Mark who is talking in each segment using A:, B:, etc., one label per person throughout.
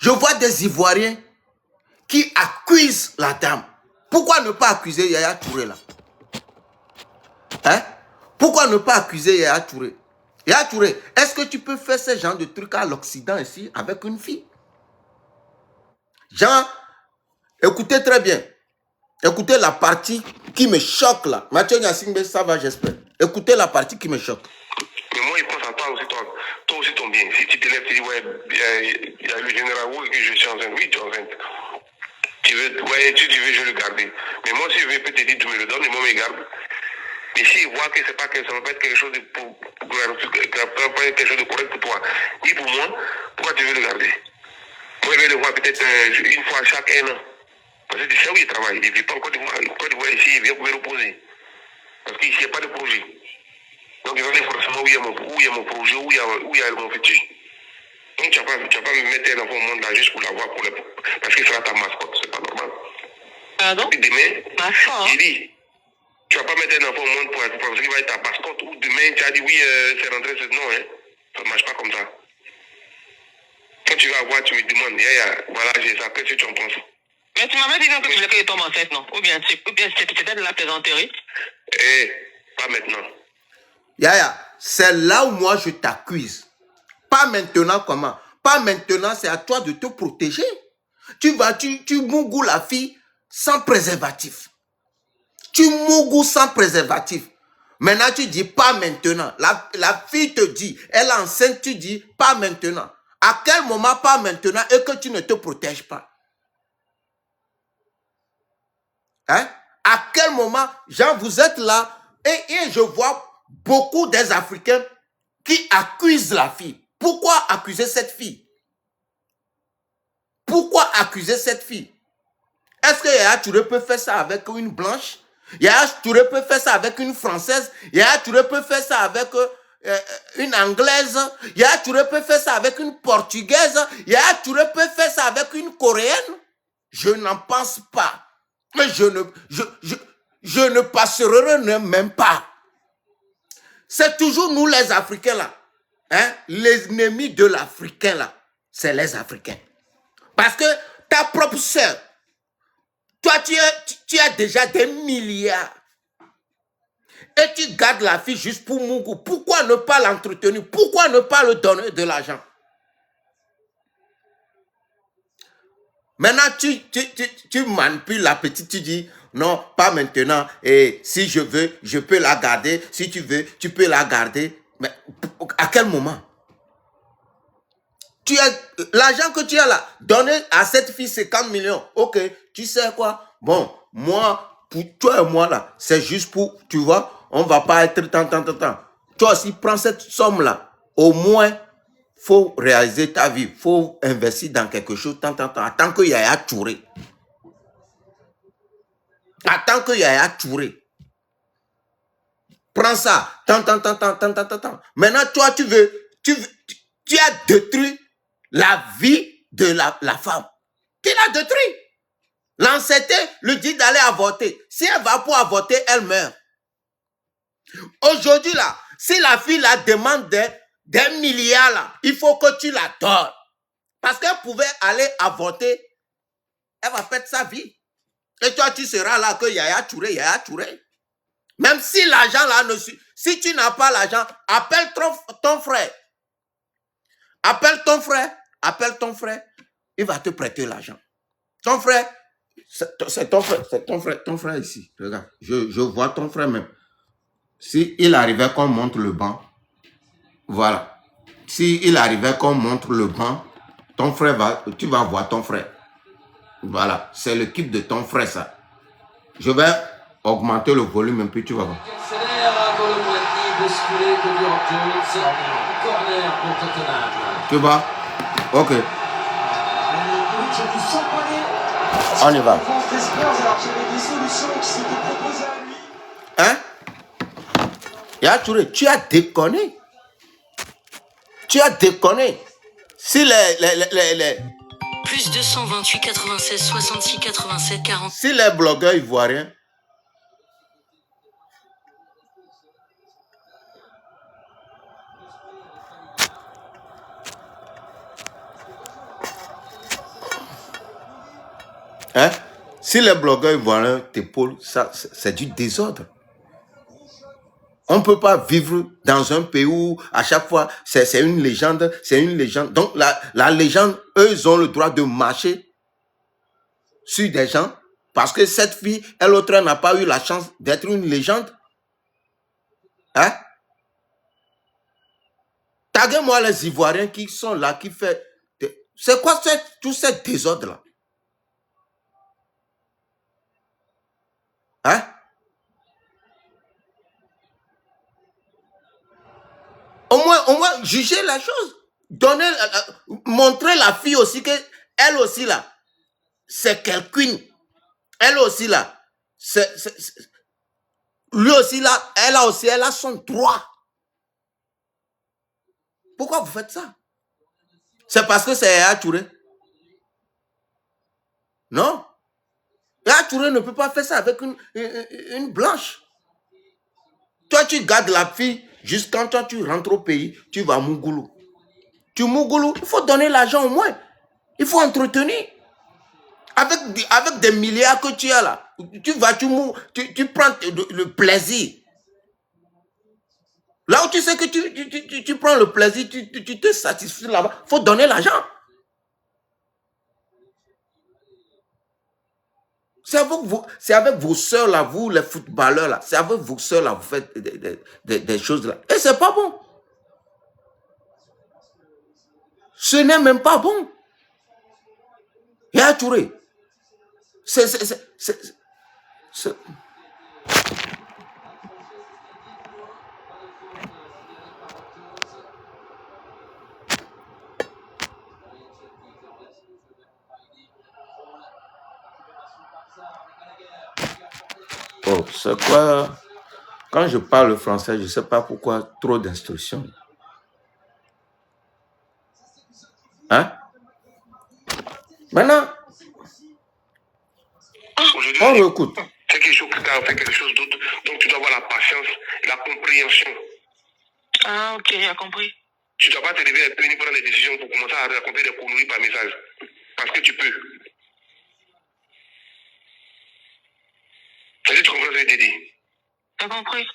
A: Je vois des Ivoiriens qui accusent la dame. Pourquoi ne pas accuser Yaya Touré là? Hein? Pourquoi ne pas accuser Yaya Touré? Yaya Touré, est-ce que tu peux faire ce genre de trucs à l'Occident ici avec une fille? Jean, écoutez très bien. Écoutez la partie qui me choque là. Mathieu Nyasingbe, ça va, j'espère. Écoutez la partie qui me choque.
B: Mais moi, il pense à toi aussi, toi aussi ton bien. Si tu te lèves, tu dis, ouais, il y a le général Wu que je suis enceinte. Oui, tu es enceinte. Tu veux, ouais, tu veux, je vais le garder. Mais moi, si je veux, peut te dire, tu me le donnes et moi, je me garde. Mais s'il voit que c'est pas que ça va pas être quelque chose de quelque chose de correct pour toi, ni pour moi, pourquoi tu veux le garder? Moi, je vais le voir peut-être une fois chaque un an. Parce que tu sais où il travaille. Il ne vit pas en Côte d'Ivoire ici, il vient pour me reposer. Parce qu'ici, il n'y a pas de projet. Donc, il va aller forcément où il y a mon projet, où il y a mon futur. Donc, tu ne vas pas me mettre un enfant au monde là juste pour l'avoir, parce que c'est ta mascotte, c'est pas normal.
C: Pardon?
B: Et demain, j'ai dit, tu ne vas pas mettre un enfant au monde parce qu'il va être ta mascotte, ou demain, tu as dit oui, c'est rentré, non, hein. Ça ne marche pas comme ça. Quand tu vas voir, tu me demandes, voilà, j'ai ça, qu'est-ce que tu en penses?
C: Mais tu m'avais dit que tu voulais qu'elle tombe enceinte, non? Ou bien c'était de la plaisanterie?
B: Pas maintenant.
A: Yaya, c'est là où moi je t'accuse. Pas maintenant comment? Pas maintenant, c'est à toi de te protéger. Tu mougoues la fille sans préservatif. Tu mougoues sans préservatif. Maintenant, tu dis pas maintenant. La fille te dit, elle est enceinte, tu dis pas maintenant. À quel moment pas maintenant et que tu ne te protèges pas? Hein? À quel moment, Jean, vous êtes là et je vois beaucoup des Africains qui accusent la fille. Pourquoi accuser cette fille? Pourquoi accuser cette fille? Est-ce que Yaya Touré peut faire ça avec une blanche? Yaya Touré peut faire ça avec une française? Yaya Touré peut faire ça avec une anglaise? Yaya Touré peut faire ça avec une portugaise? Yaya Touré peut faire ça avec une coréenne? Je n'en pense pas. Mais je ne passerai même pas. C'est toujours nous les Africains là. Hein? Les ennemis de l'Africain là, c'est les Africains. Parce que ta propre sœur, toi tu as déjà des milliards. Et tu gardes la fille juste pour Mougou. Pourquoi ne pas l'entretenir? Pourquoi ne pas lui donner de l'argent? Maintenant, tu manipules la petite, tu dis, non, pas maintenant. Et si je veux, je peux la garder. Si tu veux, tu peux la garder. Mais à quel moment? L'argent que tu as là, donné à cette fille 50 millions. Ok, tu sais quoi? Bon, moi, pour toi et moi là, c'est juste pour, tu vois, on va pas être tant. Toi aussi, prends cette somme là. Au moins, faut réaliser ta vie. Faut investir dans quelque chose tant. Attends que Yaya Touré. Attends que Yaya Touré. Prends ça. Tant. Maintenant, toi, tu as détruit la vie de la femme. Tu l'as détruit. L'ancêtre lui dit d'aller avorter. Si elle va pour avorter, elle meurt. Aujourd'hui, là, si la fille la demande des milliards, là, il faut que tu la donnes. Parce qu'elle pouvait aller avorter, elle va perdre sa vie. Et toi, tu seras là que Yaya Touré. Même si l'argent là ne suit. Si tu n'as pas l'argent, appelle ton frère. Appelle ton frère. Il va te prêter l'argent. Ton frère, c'est ton frère ici. Regarde, je vois ton frère même. Si il arrivait qu'on montre le banc, voilà. Si il arrivait qu'on montre le banc, ton frère tu vas voir ton frère. Voilà, c'est l'équipe de ton frère ça. Je vais augmenter le volume un peu, tu vas voir. Tu vois? Ok. On y va. Hein? Yaya Touré, tu as déconné. Si les
D: Plus 228 96 66 87 40.
A: Si les blogueurs ivoiriens Hein? Si les blogueurs ivoiriens t'épaulent, ça, c'est du désordre. On ne peut pas vivre dans un pays où, à chaque fois, c'est une légende, c'est une légende. Donc, la légende, eux, ils ont le droit de marcher sur des gens parce que cette fille, elle autre, n'a pas eu la chance d'être une légende. Hein? Taguez-moi les Ivoiriens qui sont là, qui font... C'est quoi tout ce désordre-là? Hein? Au moins, juger la chose. Montrer la fille aussi que elle aussi là, c'est quelqu'un. Elle aussi là, lui aussi là, elle a son droit. Pourquoi vous faites ça? C'est parce que c'est Yaya Touré? Non. Yaya Touré ne peut pas faire ça avec une blanche. Toi, tu gardes la fille jusqu'à quand tu rentres au pays, tu vas à Mougoulou. Tu Mougoulou, il faut donner l'argent au moins. Il faut entretenir. Avec des milliards que tu as là, tu vas, tu prends le plaisir. Là où tu sais que tu prends le plaisir, tu te satisfais là-bas, il faut donner l'argent. C'est avec vos soeurs là, vous les footballeurs là, c'est avec vos soeurs là, vous faites des choses là. Et c'est pas bon. Ce n'est même pas bon. Yaya Touré. Oh, c'est quoi? Quand je parle français, je ne sais pas pourquoi trop d'instructions. Hein? Maintenant, on écoute.
B: C'est quelque chose qui t'a fait quelque chose d'autre. Donc tu dois avoir la patience et la compréhension.
C: Ah, ok, j'ai compris.
B: Tu ne dois pas te lever et venir prendre des décisions pour commencer à raconter des conneries par message. Parce que tu peux. C'est-à-dire, tu comprends ce que je t'ai dit?
C: T'as compris?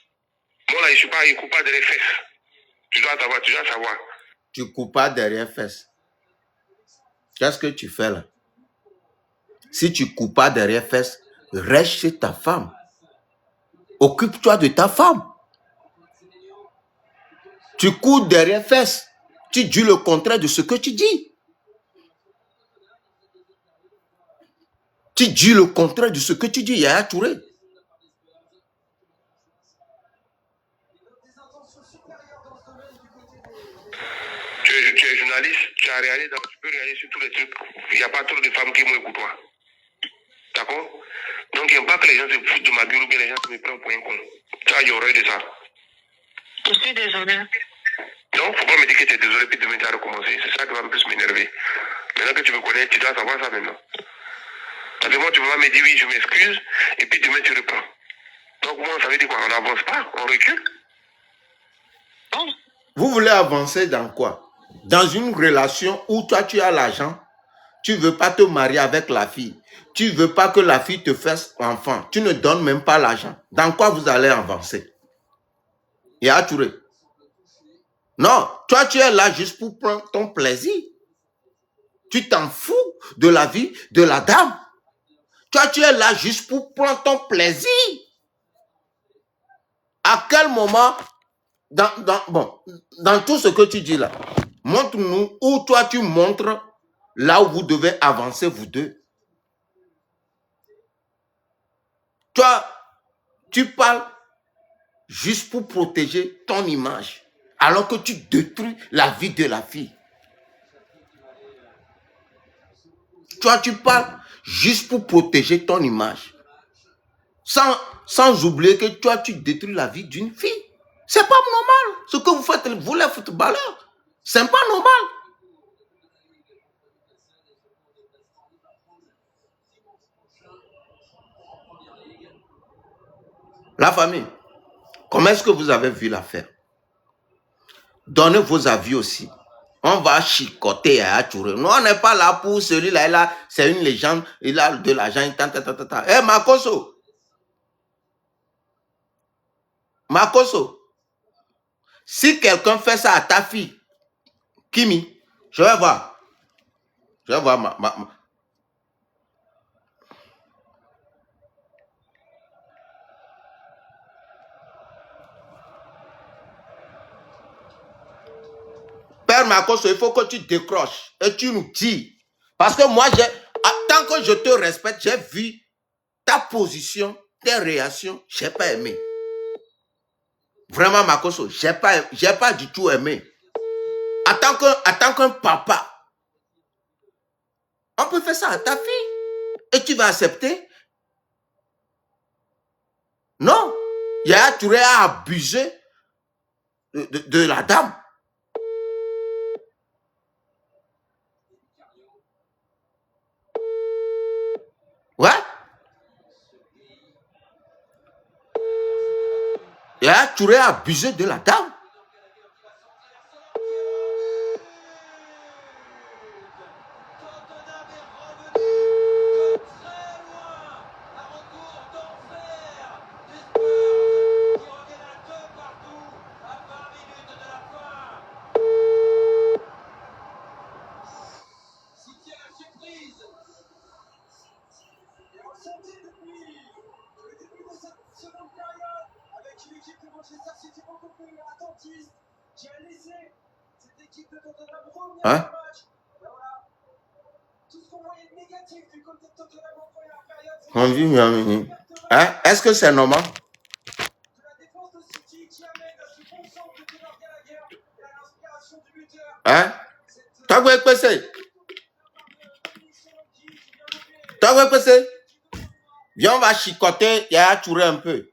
B: Moi là, je ne suis pas, il ne coupe pas derrière les fesses. Tu dois savoir.
A: Tu ne coupes pas derrière fesses. Qu'est-ce que tu fais là? Si tu ne coupes pas derrière fesses, reste chez ta femme. Occupe-toi de ta femme. Tu cours derrière fesses. Tu dis le contraire de ce que tu dis. Tu dis le contraire de ce que tu dis, Yaya Touré.
B: Tu es journaliste, tu peux réaliser sur tous les trucs. Il n'y a pas trop de femmes qui m'ont écouté. D'accord? Donc, il n'y a pas que les gens se foutent de ma gueule ou bien les gens me prennent pour un con. Ça, il y aurait de ça.
C: Je suis désolée.
B: Non, faut pas me dire que tu es désolé puis demain tu as recommencé. C'est ça qui va un peu se m'énerver. Maintenant que tu me connais, tu dois savoir ça maintenant. Parce que moi, tu vas me dire oui, je m'excuse, et puis demain tu reprends. Donc, moi, ça veut dire quoi? On n'avance pas, on recule.
C: Bon.
A: Vous voulez avancer dans quoi? Dans une relation où toi tu as l'argent, tu ne veux pas te marier avec la fille, tu ne veux pas que la fille te fasse enfant, tu ne donnes même pas l'argent. Dans quoi vous allez avancer? Yaya Touré. Non, toi tu es là juste pour prendre ton plaisir. Tu t'en fous de la vie de la dame. Toi tu es là juste pour prendre ton plaisir. À quel moment, dans tout ce que tu dis là, montre-nous où toi tu montres là où vous devez avancer vous deux. Toi, tu parles juste pour protéger ton image, alors que tu détruis la vie de la fille. Toi, tu parles juste pour protéger ton image, sans oublier que toi, tu détruis la vie d'une fille. C'est pas normal. Ce que vous faites, vous les footballeurs, c'est pas normal. La famille, comment est-ce que vous avez vu l'affaire? Donnez vos avis aussi. On va chicoter Yaya Touré. Nous, on n'est pas là pour celui-là. Là, c'est une légende. Il a de l'argent. Eh, Makoso. Makoso. Si quelqu'un fait ça à ta fille, Kimi, je vais voir. Je vais voir Père Makoso, il faut que tu décroches et tu nous dis. Parce que moi, tant que je te respecte, j'ai vu ta position, tes réactions, je n'ai pas aimé. Vraiment, Makoso, je n'ai pas du tout aimé. En tant qu'un papa, on peut faire ça à ta fille et tu vas accepter? Non. Yaya Touré a abusé de la dame. Ouais. Yaya Touré a abusé de la dame. Hein? Hein? Est-ce que c'est normal? Hein? Toi, vous êtes viens, on va chicoter Yaya Touré un peu.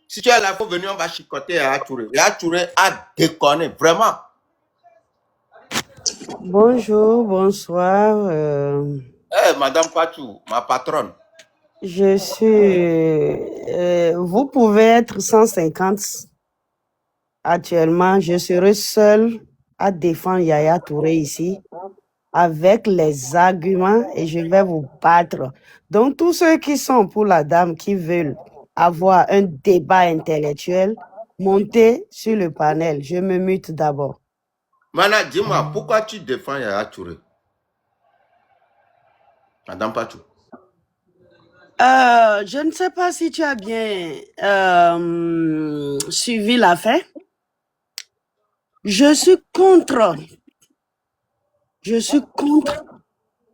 A: Si tu es là, il faut venir, on va chicoter Yaya Touré. Yaya Touré a déconné, vraiment.
E: Bonjour, bonsoir.
A: Madame Pachou, ma patronne.
E: Je suis... vous pouvez être 150 actuellement. Je serai seule à défendre Yaya Touré ici avec les arguments et je vais vous battre. Donc, tous ceux qui sont pour la dame, qui veulent avoir un débat intellectuel, montez sur le panel. Je me mute d'abord.
A: Mana, dis-moi, pourquoi tu défends Yaya Touré? Madame Pachou.
E: Je ne sais pas si tu as bien suivi l'affaire. Je suis contre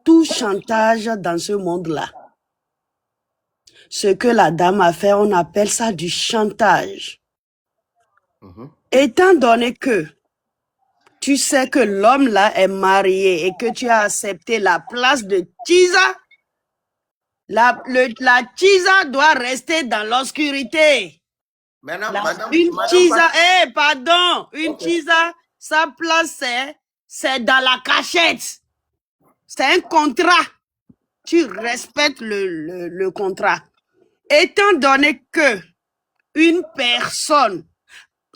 E: tout chantage dans ce monde-là. Ce que la dame a fait, on appelle ça du chantage. Étant donné que tu sais que l'homme-là est marié et que tu as accepté la place de Tisa, la Tisa doit rester dans l'obscurité. Une Tisa, sa place, c'est dans la cachette. C'est un contrat. Tu respectes le contrat. Étant donné que une personne,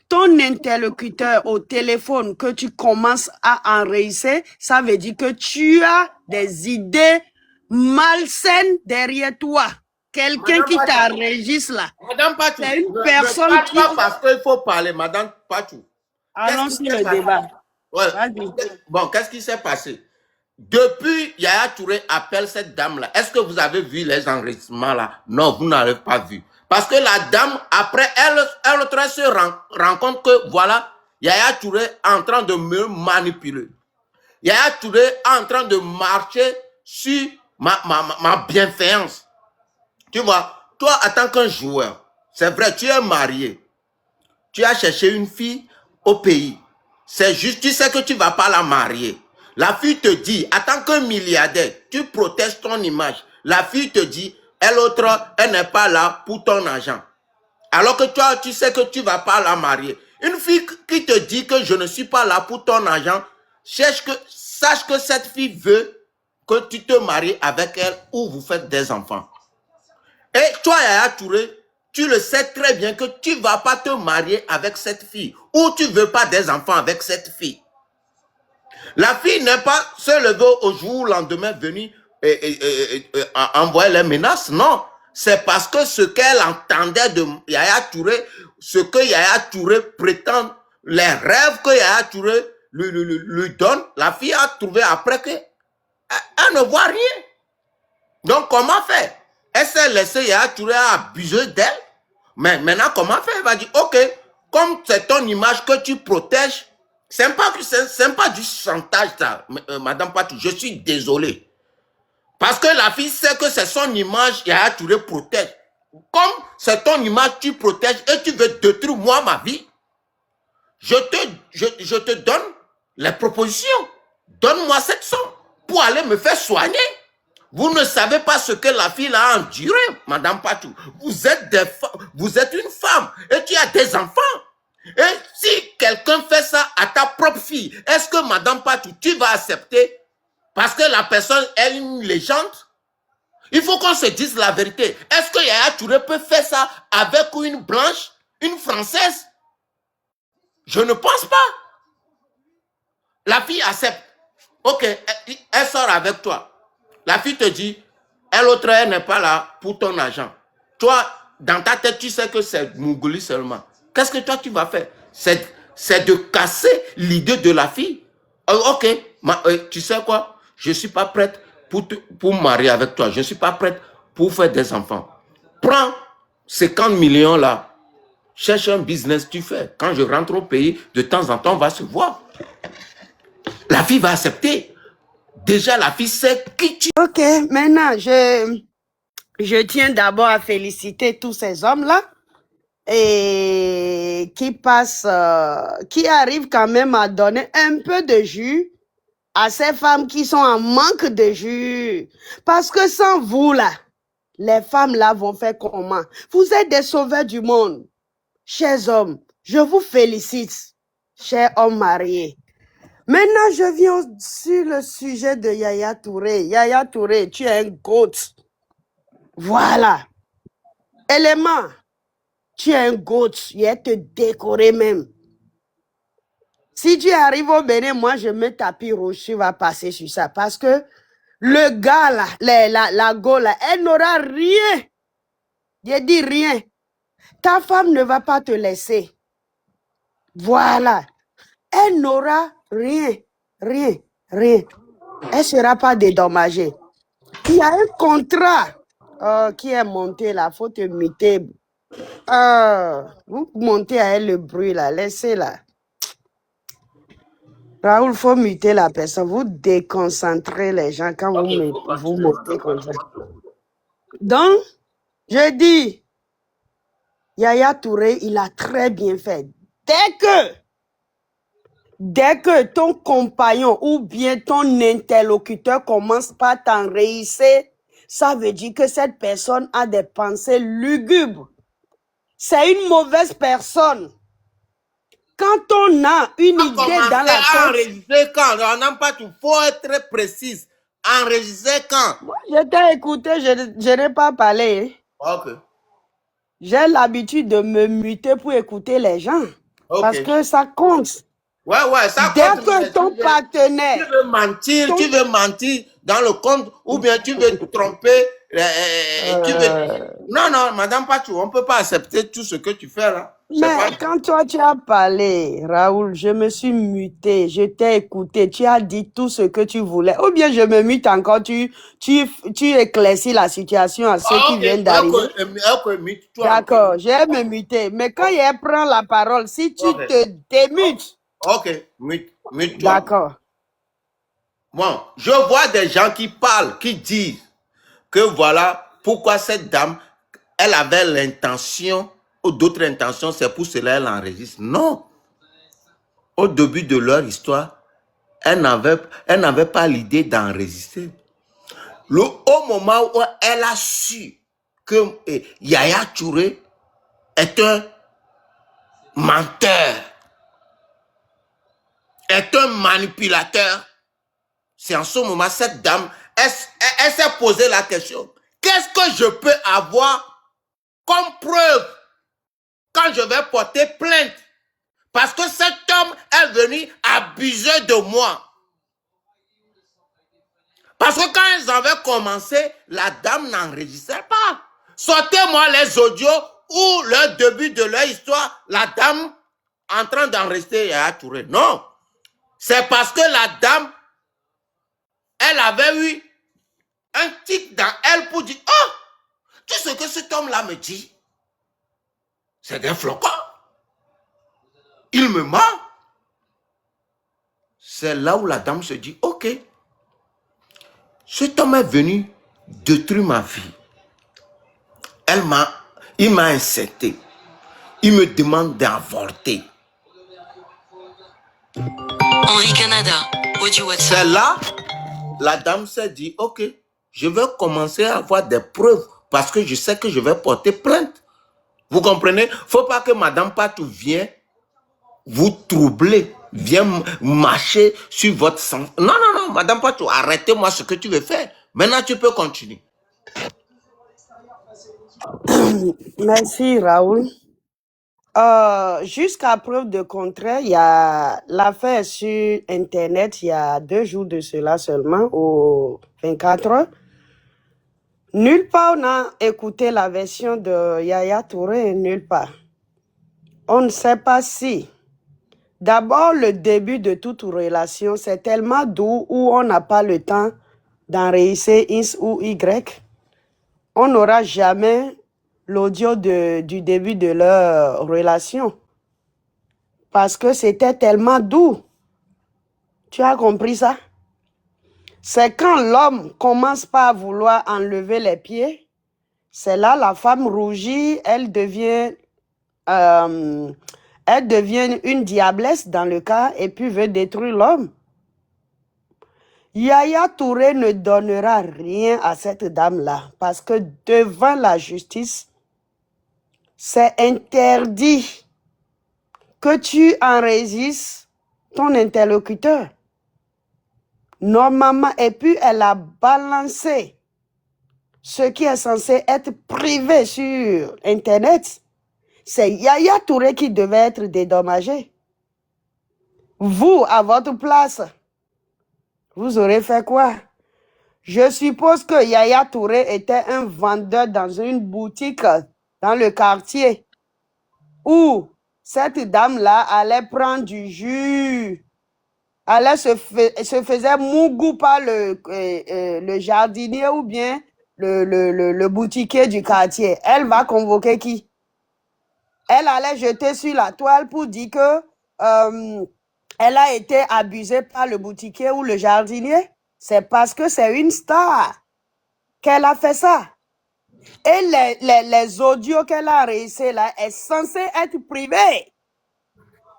E: ton interlocuteur au téléphone que tu commences à enrayer, ça veut dire que tu as des idées malsaines derrière toi. Quelqu'un qui t'enregistre là.
A: Madame Pachou,
E: c'est une personne qui...
A: parce qu'il faut parler, Madame Pachou.
E: Allons sur le débat.
A: Ouais. Bon, qu'est-ce qui s'est passé? Depuis, Yaya Touré appelle cette dame-là. Est-ce que vous avez vu les enregistrements là? Non, vous n'avez pas vu. Parce que la dame, après, elle se rend compte que, voilà, Yaya Touré est en train de me manipuler. Yaya Touré est en train de marcher sur ma bienfaisance. Tu vois, toi, en tant qu'un joueur, c'est vrai, tu es marié. Tu as cherché une fille au pays. C'est juste, tu sais que tu ne vas pas la marier. La fille te dit, en tant qu'un milliardaire, tu protèges ton image. La fille te dit, elle n'est pas là pour ton argent. Alors que toi, tu sais que tu ne vas pas la marier. Une fille qui te dit que je ne suis pas là pour ton argent, sache que cette fille veut que tu te maries avec elle ou vous faites des enfants. Et toi, Yaya Touré, tu le sais très bien que tu ne vas pas te marier avec cette fille ou tu ne veux pas des enfants avec cette fille. La fille n'est pas se lever au jour ou le lendemain venue envoyer les menaces, non. C'est parce que ce qu'elle entendait de Yaya Touré, ce que Yaya Touré prétend, les rêves que Yaya Touré lui donne, la fille a trouvé après que elle ne voit rien. Donc, comment faire? Elle s'est laissée Yaya Touré abuser d'elle. Mais maintenant, comment faire? Elle va dire, ok, comme c'est ton image que tu protèges, c'est pas du chantage, ça, Madame Patou. Je suis désolé. Parce que la fille sait que c'est son image, Yaya Touré protège. Comme c'est ton image, tu protèges et tu veux détruire moi, ma vie. Je te donne les propositions. Donne-moi cette somme pour aller me faire soigner. Vous ne savez pas ce que la fille a enduré, Madame Patou. Vous êtes une femme et tu as des enfants. Et si quelqu'un fait ça à ta propre fille, est-ce que Madame Patou, tu vas accepter? Parce que la personne est une légende. Il faut qu'on se dise la vérité. Est-ce que Yaya Touré peut faire ça avec une blanche, une française? Je ne pense pas. La fille accepte. Ok, elle sort avec toi. La fille te dit, elle n'est pas là pour ton argent. Toi, dans ta tête, tu sais que c'est Mougouli seulement. Qu'est-ce que toi, tu vas faire? C'est de casser l'idée de la fille. Ok, tu sais quoi? Je ne suis pas prête pour me marier avec toi. Je ne suis pas prête pour faire des enfants. Prends 50 millions là. Cherche un business, tu fais. Quand je rentre au pays, de temps en temps, on va se voir. La fille va accepter. Déjà, la fille sait qui tu es.
E: Ok, maintenant, je tiens d'abord à féliciter tous ces hommes-là et qui arrivent quand même à donner un peu de jus à ces femmes qui sont en manque de jus. Parce que sans vous, là, les femmes là vont faire comment? Vous êtes des sauveurs du monde. Chers hommes, je vous félicite, chers hommes mariés. Maintenant, je viens sur le sujet de Yaya Touré. Yaya Touré, tu es un goat. Voilà. Élément, tu es un goat. Il est te décorer même. Si tu arrives au Bénin, moi, je mets tapis rouge, tu vas passer sur ça. Parce que le gars là, la go là, elle n'aura rien. J'ai dit rien. Ta femme ne va pas te laisser. Voilà. Elle n'aura rien. Elle ne sera pas dédommagée. Il y a un contrat qui est monté là. Il faut te muter. Vous montez à elle le bruit là. Laissez-la. Raoul, il faut muter la personne. Vous déconcentrez les gens quand vous montez comme ça. Donc, je dis, Yaya Touré, il a très bien fait. Dès que ton compagnon ou bien ton interlocuteur commence par t'enrayer, ça veut dire que cette personne a des pensées lugubres. C'est une mauvaise personne. Quand on a une idée dans la tête...
A: Enregistrer quand? On n'a pas tout. Il faut être très précise. Enregistrer quand?
E: Moi, je t'ai écouté, je n'ai pas parlé.
A: Ok.
E: J'ai l'habitude de me muter pour écouter les gens.
A: Ok.
E: Parce que ça compte.
A: Ouais, ça
E: Dès
A: compte.
E: que ton partenaire...
A: Tu veux mentir dans le compte ou bien tu veux te tromper. Non, Madame Patou, on ne peut pas accepter tout ce que tu fais là.
E: Mais quand toi tu as parlé, Raoul, je me suis muté, je t'ai écouté, tu as dit tout ce que tu voulais. Ou bien je me mute encore, tu éclaircis la situation à ceux qui viennent d'arriver. D'accord, je vais me muter. Mais quand il prend la parole, si tu te démutes.
A: Ok, mute-toi.
E: D'accord.
A: Bon, je vois des gens qui parlent, qui disent que voilà pourquoi cette dame, elle avait l'intention ou d'autres intentions, c'est pour cela qu'elle enregistre. Non. Au début de leur histoire, elle n'avait pas l'idée d'enregistrer. Au moment où elle a su que Yaya Touré est un menteur, est un manipulateur, c'est en ce moment, cette dame, elle s'est posé la question. Qu'est-ce que je peux avoir comme preuve quand je vais porter plainte. Parce que cet homme est venu abuser de moi. Parce que quand ils avaient commencé, la dame n'enregistrait pas. Sortez-moi les audios ou le début de leur histoire, la dame en train d'enregistrer Yaya Touré. Non. C'est parce que la dame, elle avait eu un tic dans elle pour dire, oh, tout ce que cet homme-là me dit, c'est des flocons. Il me ment. C'est là où la dame se dit, ok, cet homme est venu détruire ma vie. Il m'a insulté. Il me demande d'avorter.
D: Henri Canada, audio WhatsApp.
A: C'est là, la dame s'est dit, ok, je vais commencer à avoir des preuves parce que je sais que je vais porter plainte. Vous comprenez? Il ne faut pas que Madame Patou vienne vous troubler, vienne marcher sur votre sens. Non, non, non, Madame Patou, arrêtez-moi ce que tu veux faire. Maintenant, tu peux continuer.
E: Merci, Raoul. Jusqu'à preuve de contraire, il y a l'affaire sur Internet, il y a 2 jours de cela seulement, au 24 heures. Nulle part on a écouté la version de Yaya Touré, nulle part. On ne sait pas si. D'abord, le début de toute relation, c'est tellement doux où on n'a pas le temps d'enregistrer X ou Y. On n'aura jamais l'audio du début de leur relation. Parce que c'était tellement doux. Tu as compris ça? C'est quand l'homme commence pas à vouloir enlever les pieds, c'est là la femme rougit, elle devient une diablesse dans le cas et puis veut détruire l'homme. Yaya Touré ne donnera rien à cette dame-là parce que devant la justice, c'est interdit que tu enregistres ton interlocuteur. Normalement, et puis elle a balancé ce qui est censé être privé sur Internet. C'est Yaya Touré qui devait être dédommagé. Vous, à votre place, vous aurez fait quoi? Je suppose que Yaya Touré était un vendeur dans une boutique dans le quartier où cette dame-là allait prendre du jus, allait se faisait mougou par le jardinier ou bien le boutiquier du quartier. Elle va convoquer qui? Elle allait jeter sur la toile pour dire que elle a été abusée par le boutiquier ou le jardinier. C'est parce que c'est une star qu'elle a fait ça. Et les audios qu'elle a enregistrés là est censé être privés.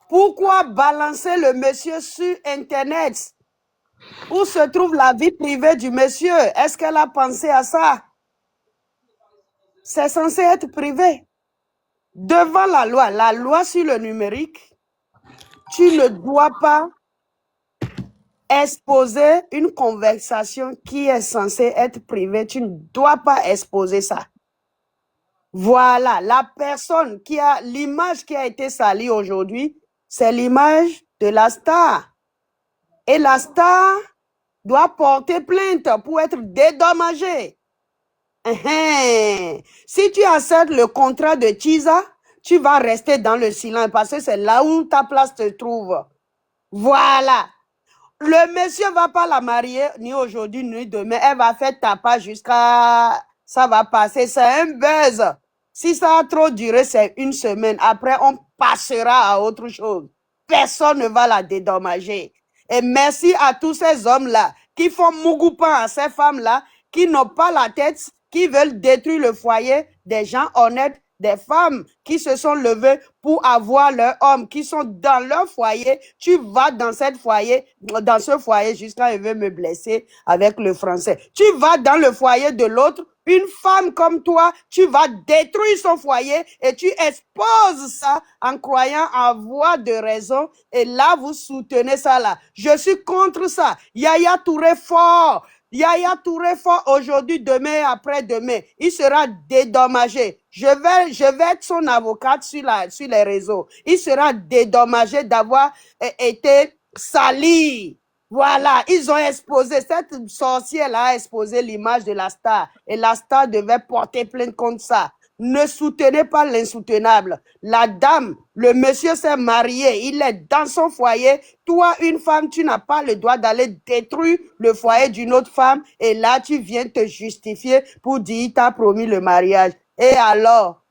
E: Pourquoi balancer le monsieur sur Internet? Où se trouve la vie privée du monsieur? Est-ce qu'elle a pensé à ça? C'est censé être privé. Devant la loi sur le numérique, tu ne dois pas exposer une conversation qui est censée être privée. Tu ne dois pas exposer ça. Voilà, la personne qui a l'image qui a été salie aujourd'hui, c'est l'image de la star. Et la star doit porter plainte pour être dédommagée. Si tu acceptes le contrat de Chiza, tu vas rester dans le silence parce que c'est là où ta place te trouve. Voilà. Le monsieur va pas la marier ni aujourd'hui ni demain. Elle va faire tapage jusqu'à... Ça va passer. C'est un buzz. Si ça a trop duré, c'est une semaine. Après, on passera à autre chose. Personne ne va la dédommager. Et merci à tous ces hommes-là qui font mougoupan à ces femmes-là qui n'ont pas la tête, qui veulent détruire le foyer des gens honnêtes, des femmes qui se sont levées pour avoir leur homme, qui sont dans leur foyer. Tu vas dans ce foyer jusqu'à il veut me blesser avec le français. Tu vas dans le foyer de l'autre, une femme comme toi, tu vas détruire son foyer et tu exposes ça en croyant avoir de raison. Et là, vous soutenez ça là. Je suis contre ça. Yaya Touré fort. Yaya Touré fort aujourd'hui, demain et après-demain. Il sera dédommagé. Je vais être son avocate sur les réseaux. Il sera dédommagé d'avoir été sali. Voilà, ils ont exposé, cette sorcière-là a exposé l'image de la star. Et la star devait porter plainte contre ça. Ne soutenez pas l'insoutenable. La dame, le monsieur s'est marié, il est dans son foyer. Toi, une femme, tu n'as pas le droit d'aller détruire le foyer d'une autre femme. Et là, tu viens te justifier pour dire qu'il t'a promis le mariage. Et alors,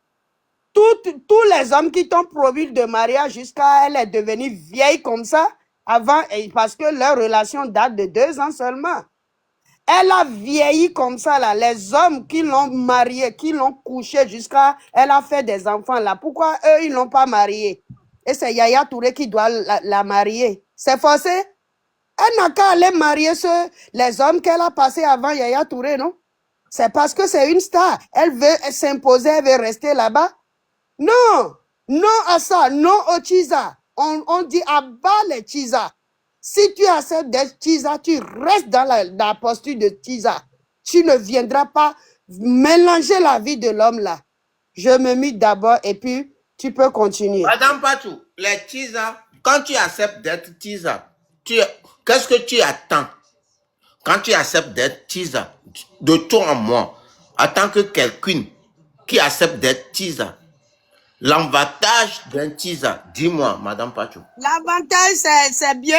E: tous les hommes qui t'ont promis de mariage jusqu'à elle est devenue vieille comme ça, avant, parce que leur relation date de 2 ans seulement. Elle a vieilli comme ça, là. Les hommes qui l'ont mariée, qui l'ont couchée jusqu'à... Elle a fait des enfants, là. Pourquoi eux, ils ne l'ont pas mariée? Et c'est Yaya Touré qui doit la marier. C'est forcé? Elle n'a qu'à aller marier les hommes qu'elle a passés avant Yaya Touré, non? C'est parce que c'est une star. Elle veut s'imposer, elle veut rester là-bas. Non! Non à ça, non au Tchiza. On dit à bas les Tchiza. Si tu acceptes d'être Tchiza, tu restes dans la posture de Tchiza. Tu ne viendras pas mélanger la vie de l'homme là. Je me mis d'abord et puis tu peux continuer.
A: Madame Patou, les Tchiza, quand tu acceptes d'être Tchiza, qu'est-ce que tu attends? Quand tu acceptes d'être Tchiza, de toi en moi, en tant que quelqu'un qui accepte d'être Tchiza, l'avantage d'un Tchiza, dis-moi, Madame Patou.
E: L'avantage, c'est bien.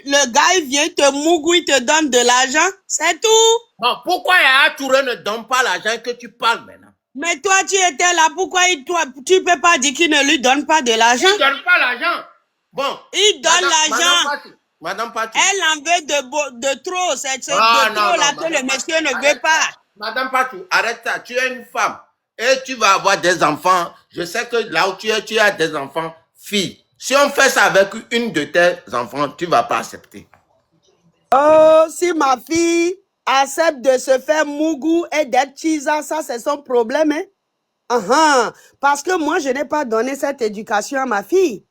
E: Le gars, il vient te mougou, il te donne de l'argent. C'est tout.
A: Bon, pourquoi Yaya Touré ne donne pas l'argent que tu parles maintenant?
E: Mais toi, tu étais là. Pourquoi tu peux pas dire qu'il ne lui donne pas de l'argent?
A: Il ne donne pas l'argent. Bon.
E: Il donne l'argent.
A: Madame Patou.
E: Elle en veut de trop. C'est de trop là que le monsieur ne veut pas.
A: Madame Patou, arrête ça. Tu es une femme. Et tu vas avoir des enfants. Je sais que là où tu as des enfants filles. Si on fait ça avec une de tes enfants, tu ne vas pas accepter.
E: Oh, si ma fille accepte de se faire mougou et d'être Tchiza, ça c'est son problème. Hein? Parce que moi, je n'ai pas donné cette éducation à ma fille.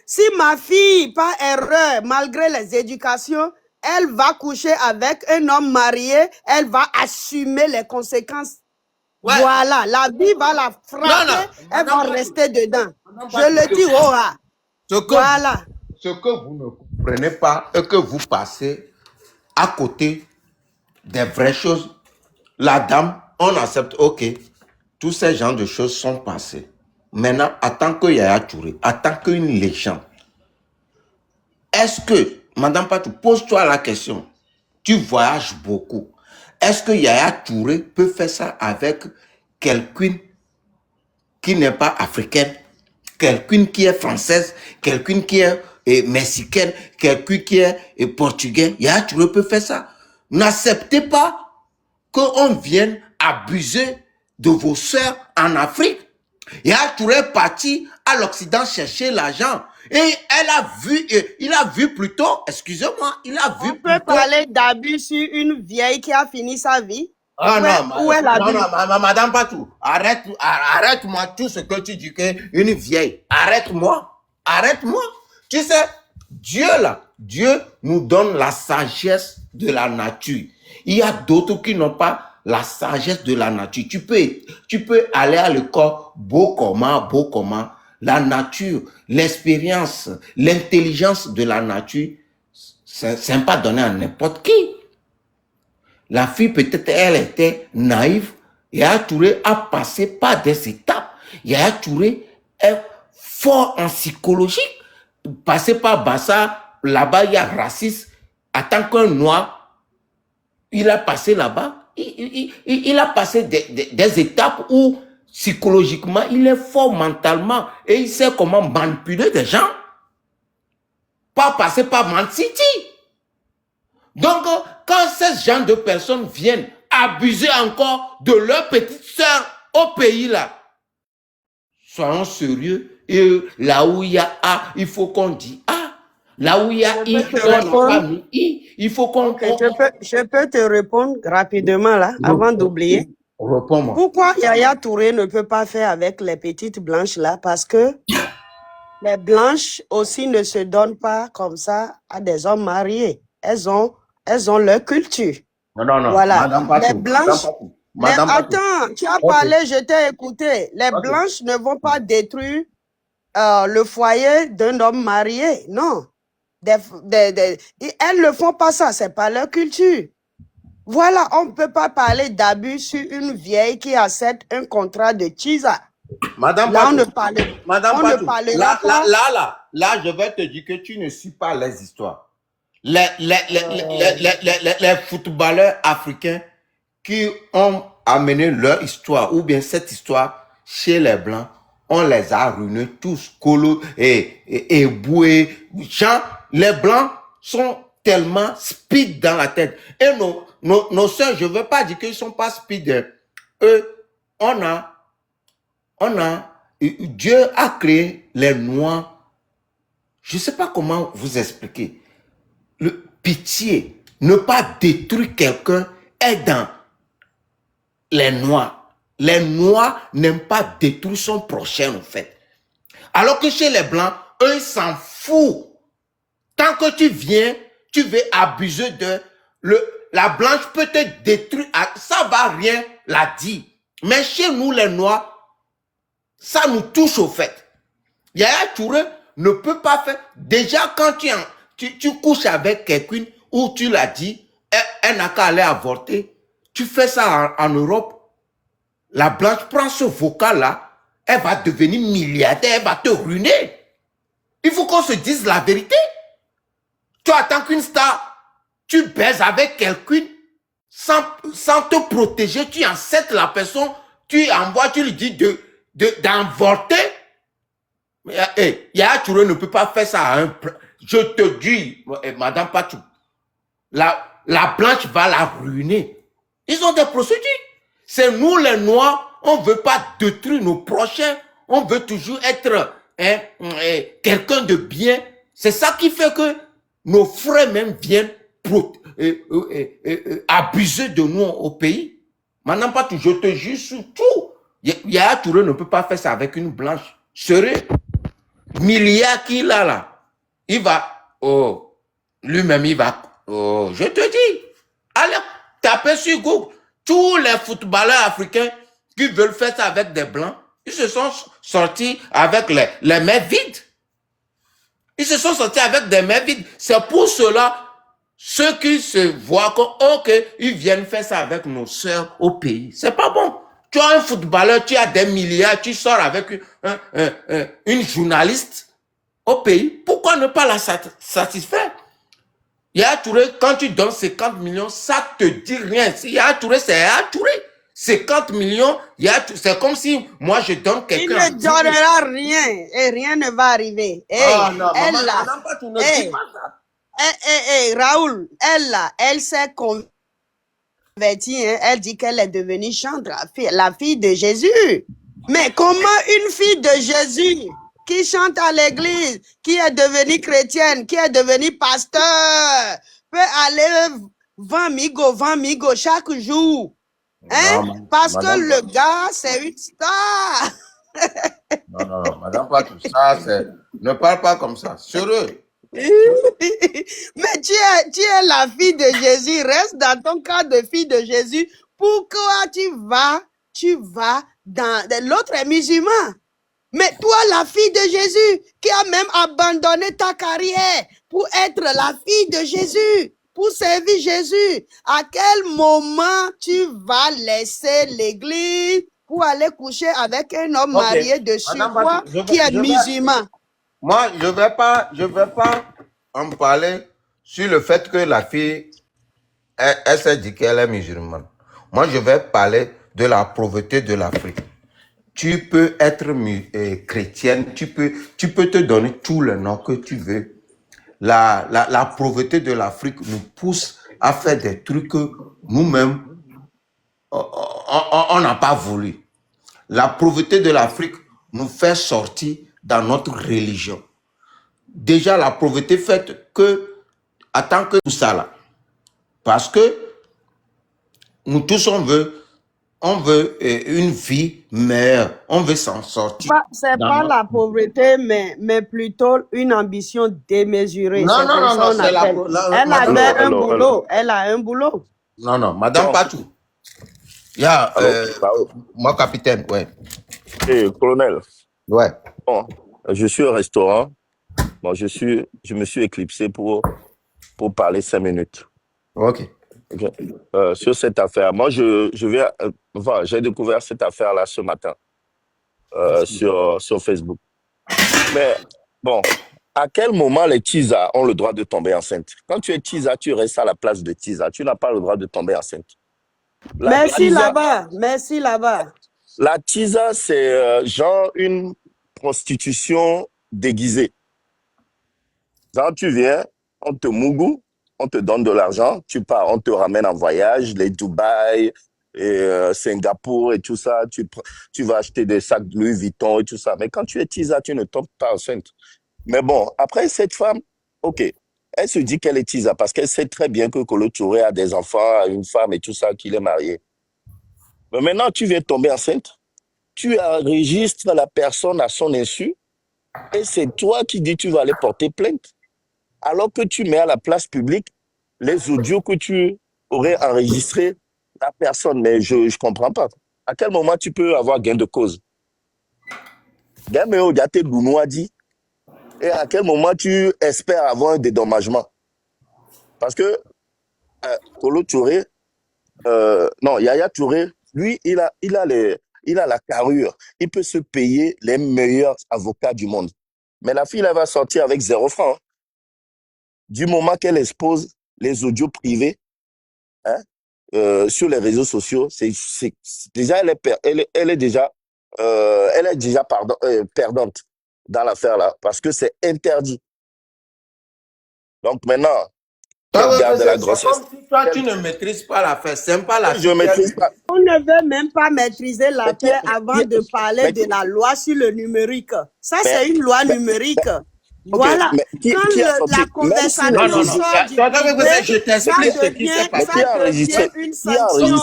E: Si ma fille, par erreur, malgré les éducations, elle va coucher avec un homme marié, elle va assumer les conséquences. Ouais. Voilà, la vie va la frapper, elle va rester dedans. Je le dis, voilà.
A: Ce que vous ne comprenez pas et que vous passez à côté des vraies choses, la dame, on accepte, ok, tous ces genres de choses sont passées. Maintenant, en tant que Yaya Touré, en tant qu'une légende, est-ce que, Madame Patou, pose-toi la question, tu voyages beaucoup. Est-ce que Yaya Touré peut faire ça avec quelqu'un qui n'est pas africaine, quelqu'un qui est française, quelqu'un qui est mexicaine, quelqu'un qui est portugais? Yaya Touré peut faire ça. N'acceptez pas qu'on vienne abuser de vos sœurs en Afrique. Yaya Touré est parti à l'Occident chercher l'argent. Et il a vu plutôt, excusez-moi, il a vu plutôt...
E: On peut parler d'abus sur une vieille qui a fini sa vie?
A: Ah non, Madame Patou, arrête-moi tout ce que tu dis qu'une vieille. Arrête-moi. Tu sais, Dieu nous donne la sagesse de la nature. Il y a d'autres qui n'ont pas la sagesse de la nature. Tu peux aller à l'école, beau comment, la nature, l'expérience, l'intelligence de la nature, c'est pas donné à n'importe qui. La fille, peut-être, elle était naïve. Yaya Touré a passé par des étapes. Yaya Touré est fort en psychologie. Passé par Bassa, là-bas, il y a racisme. En tant qu'un noir, il a passé là-bas. Il a passé des étapes où, psychologiquement, il est fort mentalement. Et il sait comment manipuler des gens. Pas passer par Man City. Donc, quand ces gens de personnes viennent abuser encore de leur petite sœur au pays là, soyons sérieux. Et là où il y a A, il faut qu'on dise A. Là où il y a I, il faut qu'on...
E: Je peux te répondre rapidement là, avant d'oublier.
A: Réponds-moi.
E: Pourquoi Yaya Touré ne peut pas faire avec les petites blanches là? Parce que les blanches aussi ne se donnent pas comme ça à des hommes mariés. Elles ont leur culture.
A: Non.
E: Voilà.
A: Madame
E: Les
A: Patou. Madame
E: blanches,
A: Patou.
E: mais
A: Madame Patou.
E: attends, tu as
A: Ok.
E: parlé, je t'ai écouté. Les
A: Ok.
E: blanches ne vont pas détruire le foyer d'un homme marié. Non. Elles ne font pas ça, c'est pas leur culture. Voilà, on ne peut pas parler d'abus sur une vieille qui accepte un contrat de Chisa.
A: Madame
E: Là, on ne
A: Patou. Madame Patou.
E: parlera pas.
A: Là, je vais te dire que tu ne suis pas les histoires. Les footballeurs africains qui ont amené leur histoire, ou bien cette histoire chez les Blancs, on les a ruinés tous, Kolo et Boué. Les Blancs sont tellement speed dans la tête. Et nos soeurs, je ne veux pas dire qu'ils ne sont pas speed. Eux, Dieu a créé les Noirs. Je ne sais pas comment vous expliquer. Le pitié, ne pas détruire quelqu'un est dans les Noirs. Les Noirs n'aiment pas détruire son prochain, en fait. Alors que chez les Blancs, eux, ils s'en foutent. Tant que tu viens, tu veux abuser de... La blanche peut te détruire, ça va rien la dire. Mais chez nous, les Noirs, ça nous touche au fait. Yaya Touré ne peut pas faire... Déjà, quand tu couches avec quelqu'un où tu l'as dit, elle n'a qu'à aller avorter. Tu fais ça en Europe. La blanche prend ce vocal-là, elle va devenir milliardaire, elle va te ruiner. Il faut qu'on se dise la vérité. Tu attends qu'une star, tu baises avec quelqu'un sans te protéger, tu encètes la personne, tu envoies, tu lui dis d'avorter. Yaya Touré ne peut pas faire ça à un... Je te dis, Madame Patou, la blanche va la ruiner. Ils ont des procédures. C'est nous les Noirs, on ne veut pas détruire nos prochains, on veut toujours être quelqu'un de bien. C'est ça qui fait que nos frères même viennent abuser de nous au pays. Maintenant, pas tout, je te jure sur tout. Yaya Touré ne peut pas faire ça avec une blanche. Sérieux. Milliard qu'il a là, il va, lui-même il va, je te dis, allez taper sur Google. Tous les footballeurs africains qui veulent faire ça avec des blancs, ils se sont sortis avec les mains vides. Ils se sont sortis avec des mains vides. C'est pour cela, ceux qui se voient qu'ils viennent faire ça avec nos sœurs au pays. C'est pas bon. Tu as un footballeur, tu as des milliards, tu sors avec une journaliste au pays. Pourquoi ne pas la satisfaire? Yaya Touré, quand tu donnes 50 millions, ça te dit rien. Si Yaya Touré, c'est Yaya Touré. 50 millions, c'est comme si moi je donne quelqu'un.
E: Il ne donnera rien et rien ne va arriver.
A: Non, maman, tu ne dis pas ça.
E: Raoul, elle s'est convertie, hein, elle dit qu'elle est devenue chante, la fille de Jésus. Mais comment une fille de Jésus qui chante à l'église, qui est devenue chrétienne, qui est devenue pasteur, peut aller 20 migo chaque jour? Hein?
A: Non,
E: parce que
A: madame,
E: le gars, c'est une star.
A: Non, madame, pas tout ça, ne parle pas comme ça, sérieux.
E: Mais tu es la fille de Jésus, reste dans ton cadre de fille de Jésus. Pourquoi tu vas dans... L'autre est musulman. Mais toi, la fille de Jésus, qui a même abandonné ta carrière pour être la fille de Jésus, pour servir Jésus, à quel moment tu vas laisser l'église pour aller coucher avec un homme marié de surcroît qui est musulman?
A: Moi, je vais pas en parler sur le fait que la fille, elle s'est dit qu'elle est musulmane. Moi, je vais parler de la pauvreté de l'Afrique. Tu peux être chrétienne, tu peux te donner tout le nom que tu veux. La pauvreté de l'Afrique nous pousse à faire des trucs que nous-mêmes, on n'a pas voulu. La pauvreté de l'Afrique nous fait sortir dans notre religion. Déjà, la pauvreté fait que, en tant que tout ça là, parce que nous tous on veut une vie meilleure, on veut s'en sortir.
E: C'est pas la pauvreté, mais plutôt une ambition démesurée.
A: Non, c'est
E: elle a un boulot.
A: Non, Madame
F: Non.
A: Patou. Il y a
F: Allô?
A: mon capitaine, ouais.
F: Colonel,
A: Ouais.
F: bon, je suis au restaurant. Bon, je me suis éclipsé pour parler 5 minutes.
A: Ok.
F: Ok. Sur cette affaire. Moi, enfin, j'ai découvert cette affaire-là ce matin sur Facebook. Mais bon, à quel moment les Tisa ont le droit de tomber enceinte? Quand tu es Tisa, tu restes à la place de Tisa. Tu n'as pas le droit de tomber enceinte.
E: Merci là-bas. Merci là-bas.
F: La Tisa, c'est genre une prostitution déguisée. Genre, tu viens, on te mougou, on te donne de l'argent, tu pars, on te ramène en voyage, les Dubaï, et Singapour et tout ça, tu vas acheter des sacs Louis Vuitton et tout ça. Mais quand tu es Tisa, tu ne tombes pas enceinte. Mais bon, après, cette femme, ok, elle se dit qu'elle est Tisa parce qu'elle sait très bien que Kolo Touré a des enfants, a une femme et tout ça, qu'il est marié. Mais maintenant, tu viens tomber enceinte, tu enregistres la personne à son insu et c'est toi qui dis tu vas aller porter plainte. Alors que tu mets à la place publique les audios que tu aurais enregistrés la personne. Mais je ne comprends pas. À quel moment tu peux avoir gain de cause? Et à quel moment tu espères avoir un dédommagement? Parce que Kolo Touré, non, Yaya Touré, lui, il a la carrure. Il peut se payer les meilleurs avocats du monde. Mais la fille, elle va sortir avec 0 francs. Hein. Du moment qu'elle expose les audios privés, hein, sur les réseaux sociaux, déjà elle est déjà perdante dans l'affaire là parce que c'est interdit. Donc maintenant, qu'elle garde la grossesse.
A: Comme si toi, tu ne maîtrises pas l'affaire. C'est pas la
F: Je maîtrise pas.
E: On ne veut même pas maîtriser l'affaire avant de parler de la loi sur le numérique. Ça, c'est une loi numérique. Voilà. Quand la conversation sort du privé,
A: je t'explique ce qui s'est passé.
E: ça devient une sanction.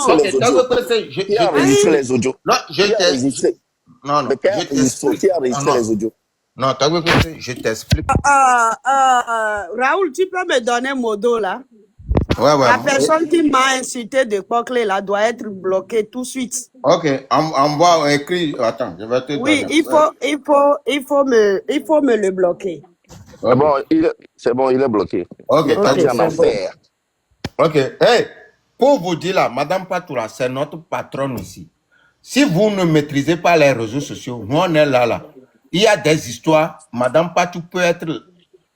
F: Qui a enregistré les audios?
A: Non, je t'explique.
F: Non, qui a enregistré les audios?
A: Non, je t'explique.
E: Raoul, tu peux me donner mon dos là?
A: Ouais.
E: La personne qui m'a insulté de Coquelin là doit être bloquée tout de suite.
A: Ok, envoie écrit. Attends, je vais te donner.
E: Oui, il faut me le bloquer.
F: C'est bon, il est bloqué.
A: Ok,
F: affaire.
A: Ok, hey, pour vous dire là, Madame Patoula, c'est notre patronne ici. Si vous ne maîtrisez pas les réseaux sociaux, nous on est là. Il y a des histoires, Madame Patou peut être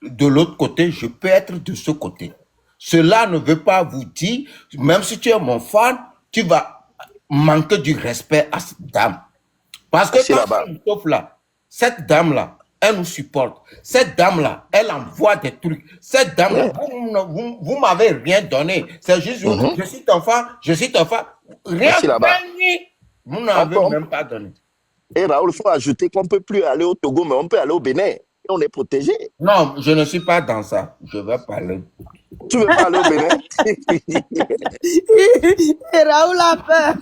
A: de l'autre côté, je peux être de ce côté. Cela ne veut pas vous dire, même si tu es mon fan, tu vas manquer du respect à cette dame. Parce que cette dame-là, elle nous supporte. Cette dame-là, elle envoie des trucs. Cette dame-là, vous m'avez rien donné. C'est juste, je suis ton fan. Rien gagné. Vous n'avez même pas donné.
F: Et Raoul, il faut ajouter qu'on ne peut plus aller au Togo, mais on peut aller au Bénin. Et on est protégé.
A: Non, je ne suis pas dans ça. Je vais parler.
F: Tu veux pas aller au Bénin?
E: Et Raoul a peur.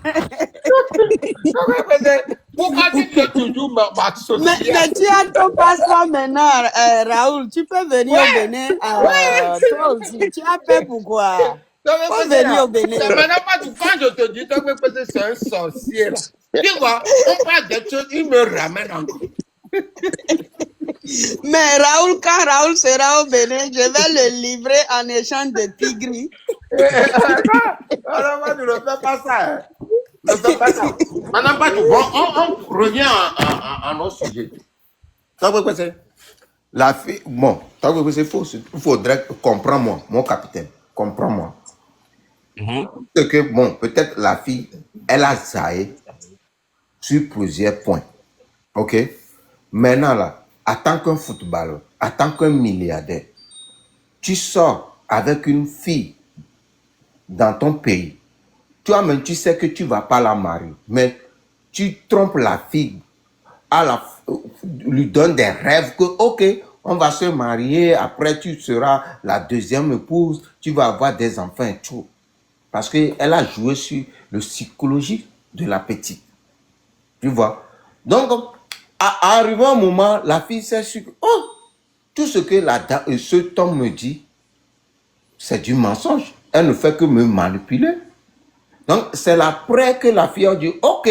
A: Pourquoi tu peux toujours m'associer?
E: Mais tu as ton passeport maintenant, Raoul. Tu peux venir au Bénin. Toi aussi. Tu as peur pourquoi? Faut venir au Bénin.
A: Quand je te dis que c'est un sorcier, là, tu vois, on parle de choses, il me ramène encore.
E: Mais Raoul, quand Raoul sera au Bénin, je vais le livrer en échange de tigris.
A: Alors, moi, je ne fais pas ça. Ne fais pas ça. Madame Patou, bon, on revient à nos sujets. La fille, bon, il faudrait comprendre mon capitaine. Comprends-moi. C'est que, bon, peut-être la fille, elle a zaï sur plusieurs points. OK? Maintenant, là, en tant qu'un footballeur, en tant qu'un milliardaire, tu sors avec une fille dans ton pays. Toi-même, tu sais que tu ne vas pas la marier, mais tu trompes la fille, lui donnes des rêves que, OK, on va se marier, après tu seras la deuxième épouse, tu vas avoir des enfants et tout. Parce qu'elle a joué sur le psychologie de la petite. Tu vois? Donc, à arriver un moment, la fille s'est sûre que, oh, tout ce que ce homme me dit, c'est du mensonge. Elle ne fait que me manipuler. Donc, c'est l'après que la fille a dit, OK,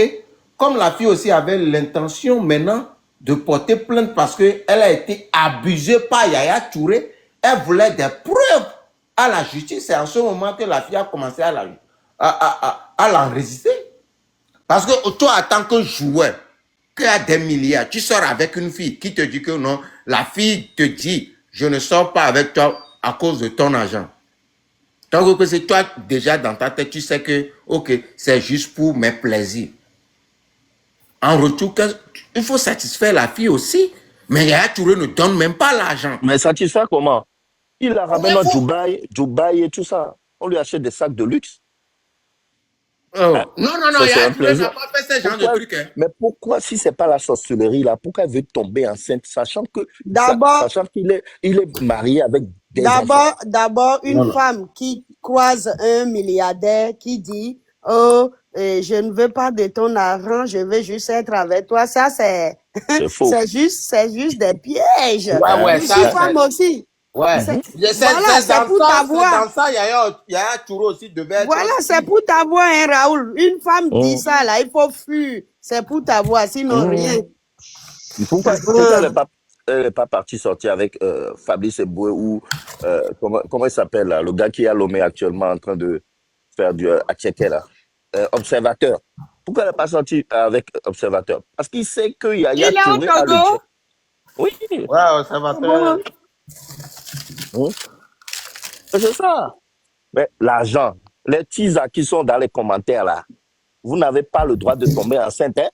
A: comme la fille aussi avait l'intention maintenant de porter plainte parce qu'elle a été abusée par Yaya Touré, elle voulait des preuves à la justice. C'est en ce moment que la fille a commencé à l'enregistrer. Parce que toi, en tant que joueur, qui a des milliards, tu sors avec une fille qui te dit que non, la fille te dit, je ne sors pas avec toi à cause de ton argent. Donc, que c'est toi, déjà dans ta tête, tu sais que, OK, c'est juste pour mes plaisirs. En retour, il faut satisfaire la fille aussi. Mais Yaya Touré ne donne même pas l'argent.
F: Mais satisfaire comment? Il la ramène à Dubaï et tout ça. On lui achète des sacs de luxe.
A: Oh. Non,
F: Ça, c'est
A: Yaya
F: un
A: Touré n'a
F: plaisir.
A: pas fait ce genre de
F: Pourquoi,
A: truc. Hein.
F: mais pourquoi, si c'est pas la sorcellerie là, pourquoi elle veut tomber enceinte, sachant
E: D'abord,
F: qu'il est marié avec des enfants?
E: D'abord, une
A: Non.
E: femme qui croise un milliardaire qui dit, oh, je ne veux pas de ton argent, je veux juste être avec toi. Ça, c'est,
F: C'est faux.
E: c'est juste des pièges.
A: Ouais,
E: Une
A: ça,
E: femme aussi.
A: ouais.
E: C'est-
A: C'est
E: c'est pour t'avoir.
A: dans ça, Yaya Touré aussi devait être.
E: Voilà, c'est pour t'avoir, hein, Raoul. Une femme dit
F: Hum,
E: ça, là, il faut fuir. C'est pour t'avoir, sinon
F: hum.
E: rien.
F: Pourquoi elle n'est pas partie sortir avec Fabrice Eboué ou comment il s'appelle là, le gars qui est à Lomé actuellement en train de faire du Attiéké là, Observateur. Pourquoi elle n'est pas sortie avec Observateur? Parce qu'il sait que Yaya
E: Il est au
F: Touré a le
E: Togo.
F: check. Oui.
A: Ouais, ça va faire.
F: Hum. C'est ça. Mais l'argent, les teasers qui sont dans les commentaires là, vous n'avez pas le droit de tomber enceinte. Hein?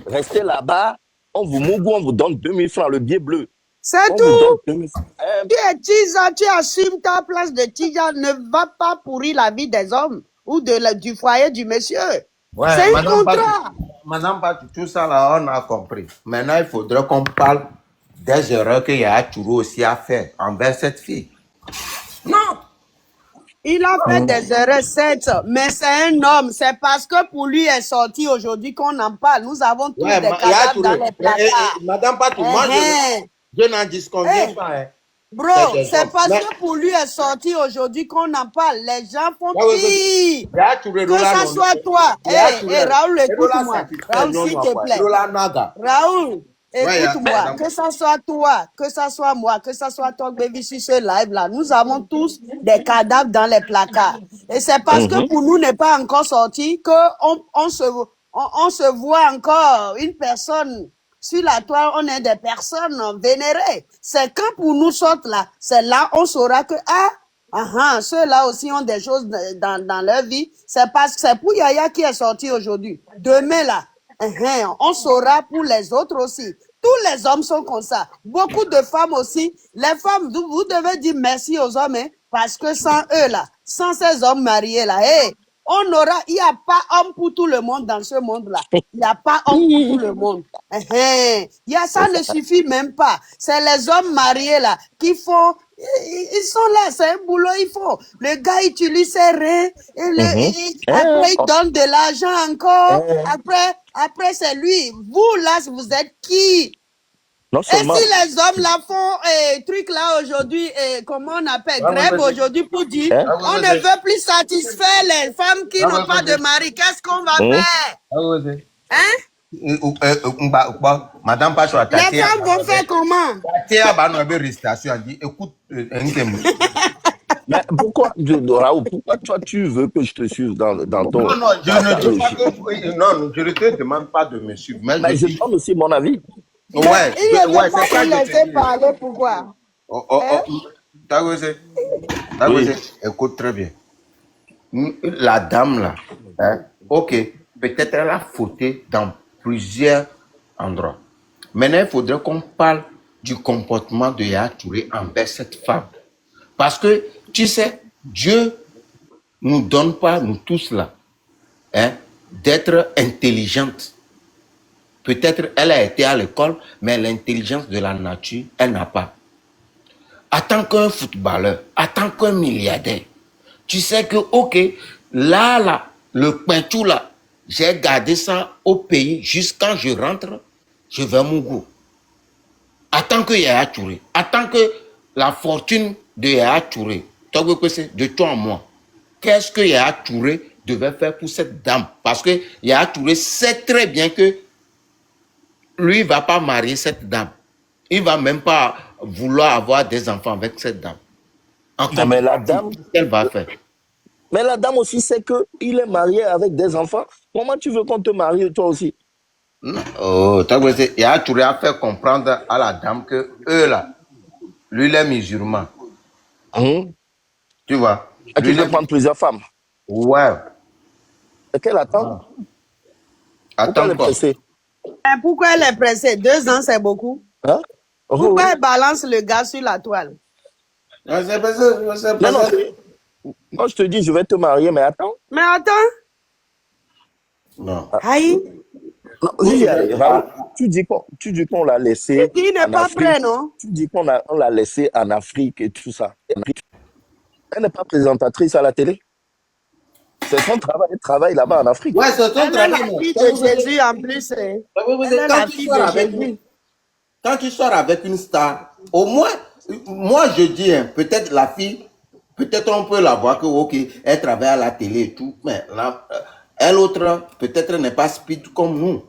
F: Restez là-bas, on vous donne 2000 francs, le billet bleu.
E: C'est
F: On vous
E: tout.
F: donne 2000 francs.
E: Tu es teaser, tu assumes ta place de teaser. Ne va pas pourrir la vie des hommes ou du foyer du monsieur.
A: Ouais,
E: C'est un contrat.
A: Madame Batu, tout ça là, on a compris. Maintenant, il faudrait qu'on parle des erreurs que Yaya Touré aussi a fait envers cette fille. Non.
E: Il a fait des erreurs, certes, mais c'est un homme. C'est parce que pour lui est sorti aujourd'hui qu'on en parle. Nous avons tous
A: Ouais,
E: des
A: Yaya
E: cadavres dans
A: Touré.
E: les placards.
A: Madame Batu, moi, je n'en disconviens pas. Hein.
E: Bro,
A: C'est des
E: c'est
A: hommes.
E: parce
A: Mais-
E: que pour lui est sorti aujourd'hui qu'on en parle. Les gens font
A: Ouais,
E: pire.
A: Yaya Touré,
E: Que
A: Lola,
E: ça
A: non,
E: soit toi.
A: Yaya Touré,
E: Raoul,
A: Lola,
E: écoute-moi.
A: satisfait,
E: Raoul,
A: non,
E: s'il
A: non,
E: te
A: quoi.
E: plaît.
A: Lola Naga.
E: Raoul,
A: Ouais,
E: écoute-moi,
A: madame.
E: que ça soit toi, que ça soit moi, que ça soit toi, baby, sur ce live-là, nous avons tous des cadavres dans les placards. Et c'est parce que pour nous n'est pas encore sorti qu'on on se voit encore une personne sur la toile, on est des personnes vénérées. C'est quand pour nous sortent là, c'est là on saura que, ceux-là aussi ont des choses dans leur vie. C'est parce que c'est pour Yaya qui est sorti aujourd'hui. Demain là, on saura pour les autres aussi. Tous les hommes sont comme ça. Beaucoup de femmes aussi. Les femmes, vous devez dire merci aux hommes, hein, parce que sans eux là, sans ces hommes mariés là, il n'y a pas homme pour tout le monde dans ce monde-là. Il n'y a pas homme pour tout le monde. Ça ne suffit même pas. C'est les hommes mariés là qui font. Ils sont là, c'est un boulot, il faut. Le gars utilise ses reins, et après il donne de l'argent encore. Après c'est lui. Vous là, vous êtes qui?
F: Non
E: Et
F: seulement.
E: si les hommes là font truc là aujourd'hui, comment on appelle, grève aujourd'hui pour dire, on ne veut plus satisfaire les femmes qui n'ont pas de mari, qu'est-ce qu'on va faire?
A: Madame Pacho a
E: Les femmes vont faire comment?
A: Écoute,
F: Mais pourquoi, Raoul, pourquoi toi tu veux que je te suive dans ton.
A: non, je ne dis pas que. Non, je ne te demande pas de me suivre. Mais
F: je donne aussi mon avis.
E: Il ne veut pas te laisser parler, pourquoi?
A: Écoute très bien. La dame là, ok, peut-être elle a fauté dans plusieurs endroits. Maintenant, il faudrait qu'on parle du comportement de Yaya Touré envers cette femme. Parce que, tu sais, Dieu nous donne pas, nous tous là, d'être intelligente. Peut-être elle a été à l'école, mais l'intelligence de la nature, elle n'a pas. En tant qu'un footballeur, en tant qu'un milliardaire, tu sais que, ok, là, le peinture là, j'ai gardé ça au pays, jusqu'à quand je rentre, je vais Mougou. En tant que Yaya Touré, en tant que la fortune de Yaya Touré, de toi en moi, qu'est-ce que Yaya Touré devait faire pour cette dame. Parce que Yaya Touré sait très bien que lui, il ne va pas marier cette dame. Il ne va même pas vouloir avoir des enfants avec cette dame. En
F: Non, mais la
A: contrepartie,
F: dame,
A: qu'est-ce qu'elle va faire?
F: mais la dame aussi sait qu'il est marié avec des enfants. Comment tu veux qu'on te marie toi aussi?
A: Non. Oh, Yaya Touré a fait comprendre à la dame que eux là, lui, il est musulman.
F: Hum.
A: Tu vois?
F: Et
A: Lui,
F: qu'il veut prendre plusieurs femmes.
A: Ouais.
F: Et qu'elle attend. Pourquoi
A: Attends
F: elle est
A: quoi?
F: pressée?
E: Mais pourquoi elle est pressée? 2 ans, c'est beaucoup.
F: Hein? Oh,
E: Pourquoi
F: oui.
E: elle balance le gars sur la toile?
A: Non, c'est pas ça, c'est
F: Non,
A: pas
F: non,
A: ça.
F: moi je te dis, je vais te marier, mais attends.
E: Mais attends,
A: Non.
E: aïe,
F: Non,
A: Oui,
F: Raoul, tu dis qu'on l'a laissé
E: il n'est
F: en
E: pas prêt,
F: Afrique.
E: non?
F: Tu dis on l'a laissé en Afrique et tout ça. Elle n'est pas présentatrice à la télé. C'est son travail. Elle travaille là-bas en Afrique.
A: Ouais, c'est ton
E: Elle est la
A: travail.
E: fille de Jésus en plus. Elle est
A: Quand
E: la
A: tu
E: fille
A: sors
E: de
A: avec
E: Jésus.
A: quand tu sors avec une star, au moins, moi je dis, hein, peut-être la fille, peut-être on peut la voir que, ok, elle travaille à la télé et tout, mais là, elle autre, peut-être elle n'est pas speed comme nous.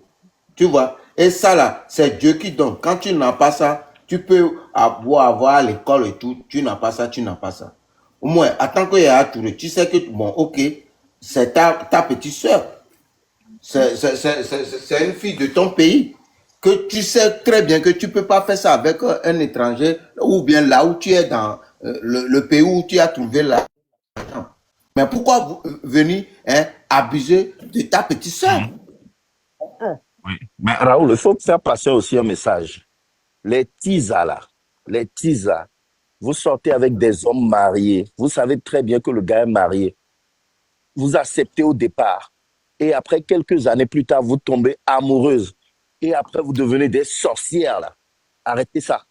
A: Tu vois? Et ça là, c'est Dieu qui donne. Quand tu n'as pas ça, tu peux avoir l'école et tout, tu n'as pas ça, tu n'as pas ça. Au moins, attends qu'il y a Touré, tu sais que, bon, ok, c'est ta petite soeur. C'est une fille de ton pays que tu sais très bien que tu ne peux pas faire ça avec un étranger ou bien là où tu es dans le pays où tu as trouvé l'argent. Mais pourquoi venir abuser de ta petite soeur?
F: Oui. Mais Raoul, il faut faire passer aussi un message. Les tisas là, les tisas, vous sortez avec des hommes mariés. Vous savez très bien que le gars est marié. Vous acceptez au départ. Et après, quelques années plus tard, vous tombez amoureuse. Et après, vous devenez des sorcières là. Arrêtez ça.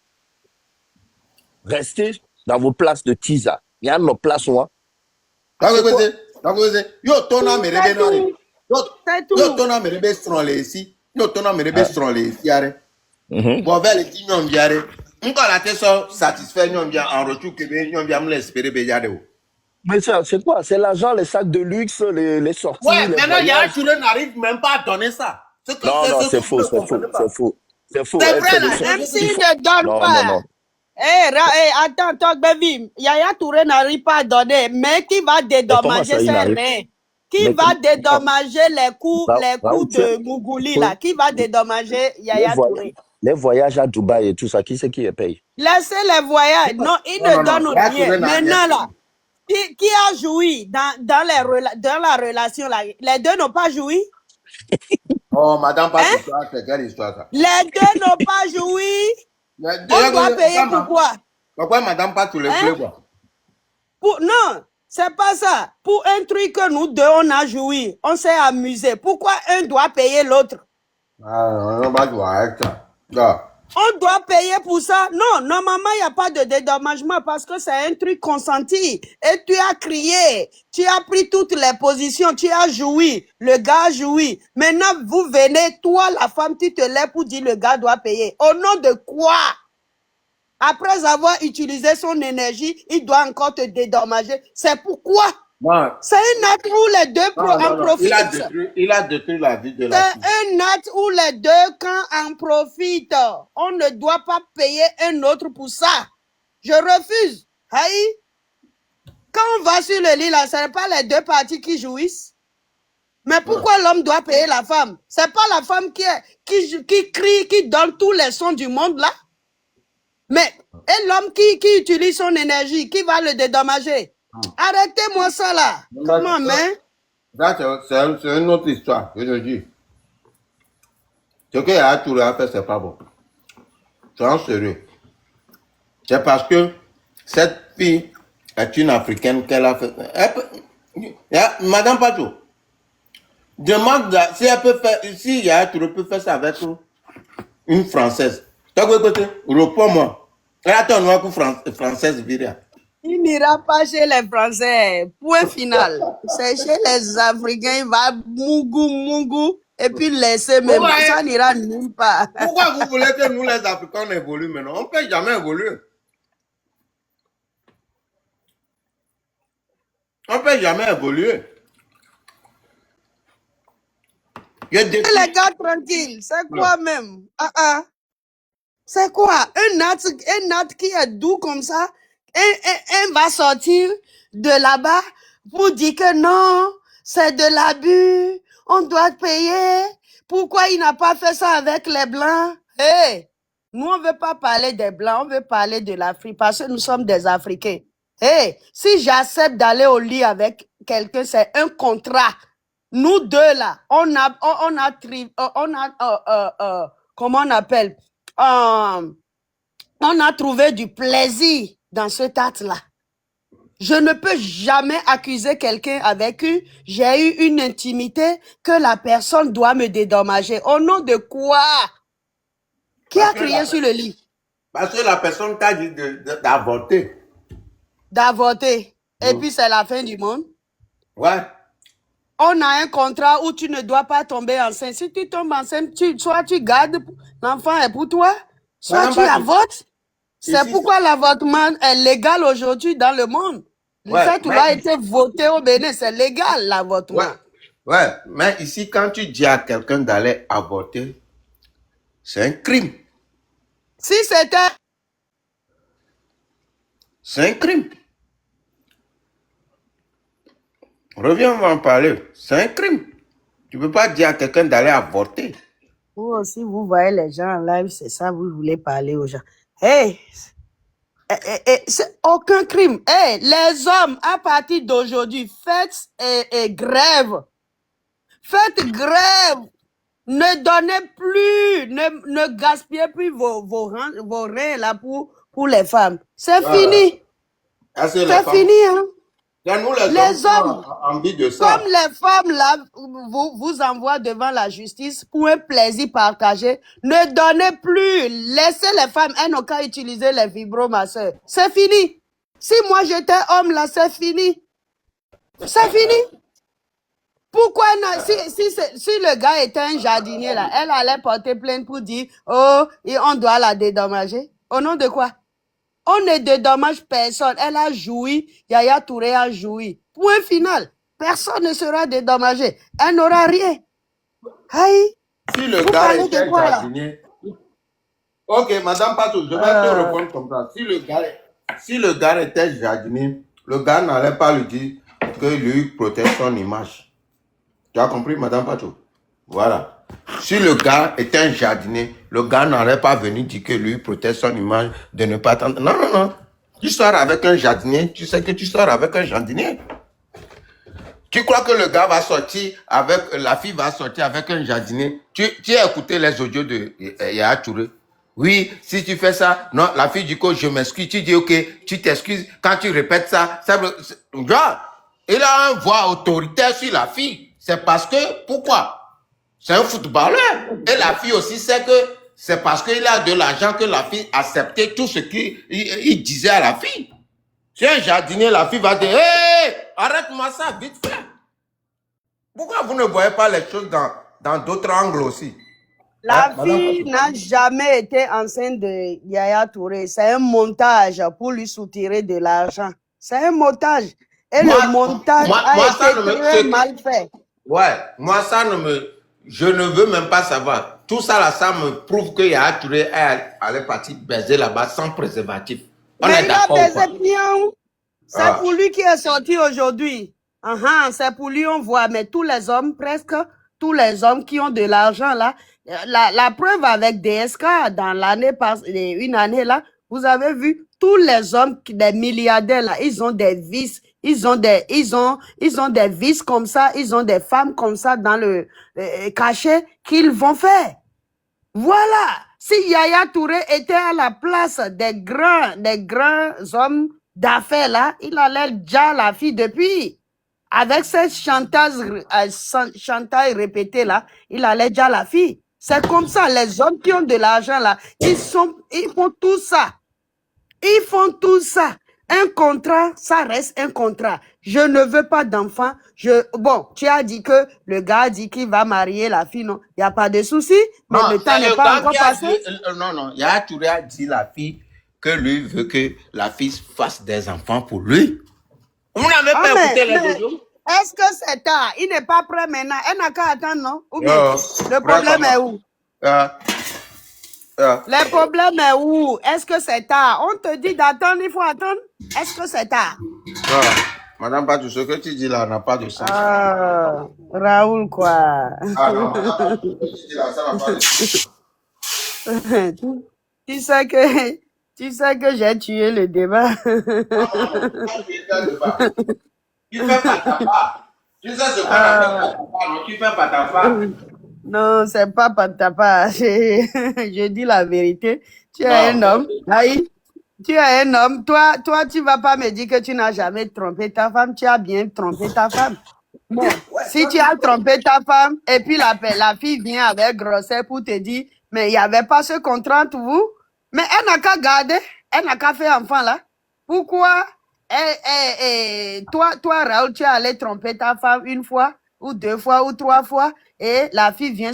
F: Restez dans vos places de tisa. Il y a nos places, moi.
A: Yo, tona merebe
E: C'est
A: nari.
E: tout. C'est
A: Yo,
E: tout.
A: tona merebe strong ici. Yo, tona merebe strong ici.
F: Mhm.
A: Bon, vers les petits nyom biare. Encore la tête satisfait nyom bien en retour que nyom bien me l'espérer bejade.
F: Mais ça, c'est quoi? C'est l'argent, les sacs de luxe, les sorties,
A: Ouais,
F: les
A: maintenant, Yaya
F: voyages.
A: Touré n'arrive même pas à donner ça.
F: Non,
A: Ce
F: c'est
A: que vous
F: faux,
A: ne
F: c'est faux,
A: comprenez
F: c'est
A: pas.
F: faux. C'est faux.
A: C'est
F: Elle
A: vrai,
F: fait
A: là.
F: des choses.
E: Même
F: Il
E: s'il
F: faut...
E: ne donne
F: Non,
E: pas.
F: non.
E: Attends, baby. Yaya Touré n'arrive pas à donner. Mais qui va
F: Mais comment
E: dédommager
F: ça, il
E: ses
F: arrive?
E: reins? Qui
F: Mais
E: va
F: comment...
E: dédommager les coups
F: Raoul,
E: de Mougouli, là? Qui va dédommager
F: les,
E: Yaya Touré?
F: les voyages à Dubaï et tout ça, qui c'est qui les paye?
E: Laissez les voyages. Non, il
A: Non,
E: ne
A: non,
E: donne
A: non. Yaya
E: rien.
A: Touré n'a rien.
E: Maintenant, là, qui a joui dans la relation, là? Les deux n'ont pas joui?
A: Oh, madame, pas
E: Hein?
A: histoire, c'est quelle histoire ça?
E: Les deux n'ont pas joui. On doit payer pourquoi?
A: Pourquoi madame pas tous les
E: Hein?
A: fleurs, quoi?
E: Non, c'est pas ça. Pour un truc que nous deux, on a joui, on s'est amusé. Pourquoi un doit payer l'autre?
A: Ah, non, pas toi, avec ça. Là.
E: On doit payer pour ça. Non, normalement, il n'y a pas de dédommagement parce que c'est un truc consenti. Et tu as crié, tu as pris toutes les positions, tu as joui, le gars a joui. Maintenant, vous venez, toi, la femme, tu te lèves pour dire le gars doit payer. Au nom de quoi? Après avoir utilisé son énergie, il doit encore te dédommager. C'est pourquoi?
A: Non,
E: C'est un acte où les deux en profitent.
A: Il a détruit la vie de la fille.
E: C'est un acte où les deux camps en profitent. On ne doit pas payer un autre pour ça. Je refuse. Aïe. Quand on va sur le lit, là, ce n'est pas les deux parties qui jouissent. Mais pourquoi l'homme doit payer la femme? C'est pas la femme qui crie, qui donne tous les sons du monde, là. Mais, et l'homme qui utilise son énergie, qui va le dédommager? Arrêtez-moi ça, là. Comment, mais?
A: C'est une autre histoire, je te dis. Ce que Yaya Touré a fait, c'est pas bon. Sois sérieux. C'est parce que cette fille est une africaine qu'elle a fait. Madame Patou, demande si elle peut faire, si Yaya Touré peut faire ça avec une française. T'as quoi écouter? Réponds-moi. Elle a ton nom pour française, Viria.
E: Il n'ira pas chez les Français. Point final. C'est chez les Africains, il va mougou, et puis laisser même.
A: Ouais.
E: Ça n'ira nulle part.
A: Pourquoi vous voulez que nous, les Africains, on évolue maintenant? On ne peut jamais évoluer. On ne peut jamais évoluer. Je
E: Et
A: défie.
E: les gars tranquilles, c'est quoi même? C'est quoi? Un acte qui est doux comme ça, un va sortir de là-bas pour dire que non, c'est de l'abus, on doit payer. Pourquoi il n'a pas fait ça avec les Blancs? Hey, nous, on ne veut pas parler des Blancs, on veut parler de l'Afrique parce que nous sommes des Africains. Hey, si j'accepte d'aller au lit avec quelqu'un, c'est un contrat. Nous deux là, comment on appelle? On a trouvé du plaisir dans cet acte-là. Je ne peux jamais accuser quelqu'un avec qui j'ai eu une intimité que la personne doit me dédommager. Au nom de quoi? Qui a crié sur le lit?
A: Parce que la personne t'a dit d'avorter.
E: D'avorter. Et puis c'est la fin du monde.
A: Ouais.
E: On a un contrat où tu ne dois pas tomber enceinte. Si tu tombes enceinte, soit tu gardes, l'enfant est pour toi, soit tu avortes. C'est pourquoi l'avortement est légal aujourd'hui dans le monde. Le fait qu'il a été voté au Bénin, c'est légal l'avortement.
A: Ouais, mais ici, quand tu dis à quelqu'un d'aller avorter, c'est un crime.
E: Si c'était...
A: C'est un crime. Reviens, on va en parler. C'est un crime. Tu ne peux pas dire à quelqu'un d'aller avorter.
E: Vous aussi, vous voyez les gens en live, c'est ça, vous voulez parler aux gens. Hey, c'est aucun crime. Hey, les hommes, à partir d'aujourd'hui, faites grève. Faites grève. Ne donnez plus, ne gaspillez plus vos reins là pour les femmes. C'est fini. C'est fini, hein.
A: Nous,
E: les hommes,
A: envie de ça.
E: comme les femmes là, vous envoient devant la justice pour un plaisir partagé. Ne donnez plus. Laissez les femmes, elles n'ont qu'à utiliser les vibromasseurs. C'est fini. Si moi j'étais homme là, c'est fini. C'est fini. Pourquoi non? Si le gars était un jardinier là, elle allait porter plainte pour dire, oh, et on doit la dédommager. Au nom de quoi? On ne dédommage personne. Elle a joui, Yaya Touré a joui. Point final. Personne ne sera dédommagé. Elle n'aura rien. Aïe.
A: Si le gars était jardinier... Ok, Madame Patou, je vais te répondre comme ça. Si le gars était jardinier, le gars n'allait pas lui dire que lui protège son image. Tu as compris, Madame Patou? Voilà. Si le gars était un jardinier, le gars n'allait pas venir dire que lui protège son image de ne pas attendre. Non, non, non. Tu sors avec un jardinier, tu sais que tu sors avec un jardinier. Tu crois que le gars va sortir avec, la fille va sortir avec un jardinier? Tu as écouté les audios de Yaya Touré? Oui, si tu fais ça, non, la fille dit que je m'excuse. Tu dis ok, tu t'excuses. Quand tu répètes ça, genre, il a un voix autoritaire sur la fille. C'est parce que, pourquoi? C'est un footballeur. Et la fille aussi sait que c'est parce qu'il a de l'argent que la fille acceptait tout ce qu'il disait à la fille. Si un jardinier, la fille va dire, hé, arrête-moi ça, vite fait. Pourquoi vous ne voyez pas les choses dans d'autres angles aussi?
E: La fille n'a jamais été enceinte de Yaya Touré. C'est un montage pour lui soutirer de l'argent. C'est un montage. Et le montage a été très mal fait.
A: Ouais, moi ça je ne veux même pas savoir. Tout ça là, ça me prouve que Yaya Touré allait partir baiser là-bas sans préservatif. On
E: mais
A: est d'accord.
E: C'est pour lui qui est sorti aujourd'hui. C'est pour lui on voit. Mais tous les hommes, presque tous les hommes qui ont de l'argent là, la preuve avec DSK dans l'année, une année là, vous avez vu tous les hommes, des milliardaires là, ils ont des vices. Ils ont des vices comme ça, ils ont des femmes comme ça dans le cachet qu'ils vont faire. Voilà. Si Yaya Touré était à la place des grands hommes d'affaires là, il allait déjà la fille depuis. Avec cette chantage répétée là, il allait déjà la fille. C'est comme ça, les hommes qui ont de l'argent là, ils font tout ça. Ils font tout ça. Un contrat, ça reste un contrat. Je ne veux pas d'enfant. Bon, tu as dit que le gars dit qu'il va marier la fille, non? Il n'y a pas de souci, mais le temps n'est pas encore passé.
A: Non, Yaya Touré a dit la fille que lui veut que la fille fasse des enfants pour lui. Vous n'avez pas écouté les audios?
E: Est-ce que c'est tard? Il n'est pas prêt maintenant. Elle n'a qu'à attendre, non? Ou bien,
A: Yo,
E: le problème est où? Le problème est où? Est-ce que c'est tard? On te dit d'attendre, il faut attendre. Est-ce que c'est tard?
A: Madame Patou, ce que tu dis là n'a pas de sens.
E: Ah, Raoul, quoi.
A: Ah non, madame, ce que tu dis là, ça n'a pas de sens.
E: Tu sais que j'ai tué le débat.
A: Tu fais pas ta part. Tu sais ce qu'on appelle ta part, non? Tu fais pas ta part.
E: Non, c'est pas par ta part. Je dis la vérité. Tu es un homme. Aïe. Tu es un homme. Toi, tu vas pas me dire que tu n'as jamais trompé ta femme. Tu as bien trompé ta femme. Bon, si tu as trompé ta femme et puis la fille vient avec grossesse pour te dire, mais il n'y avait pas ce contrat entre vous. Mais elle n'a qu'à garder. Elle n'a qu'à faire enfant là. Pourquoi toi, Raoul, tu es allé tromper ta femme une fois ou deux fois ou trois fois et la fille vient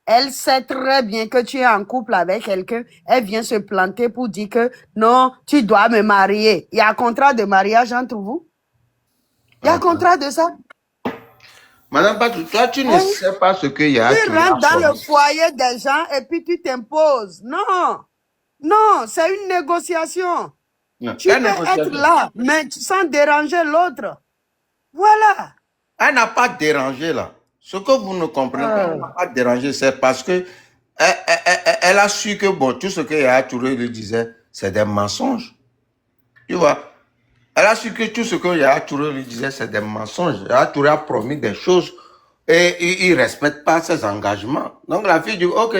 E: elle sait très bien que tu es en couple avec quelqu'un, elle vient se planter pour dire que non, tu dois me marier. Il y a un contrat de mariage entre vous? Il y a un contrat de ça?
A: Madame Patou, toi, tu ne sais pas ce qu'il y a.
E: Tu rentres dans le foyer des gens et puis tu t'imposes. Non, non, c'est une négociation. Tu peux être là, mais sans déranger l'autre. Voilà.
A: Elle n'a pas dérangé là. Ce que vous ne comprenez pas, elle n'a pas dérangé, c'est parce que elle a su que bon, tout ce que Yaya Touré lui disait, c'est des mensonges. Tu vois? Elle a su que tout ce que Yaya Touré lui disait, c'est des mensonges. Yaya Touré a promis des choses et il ne respecte pas ses engagements. Donc la fille dit, ok,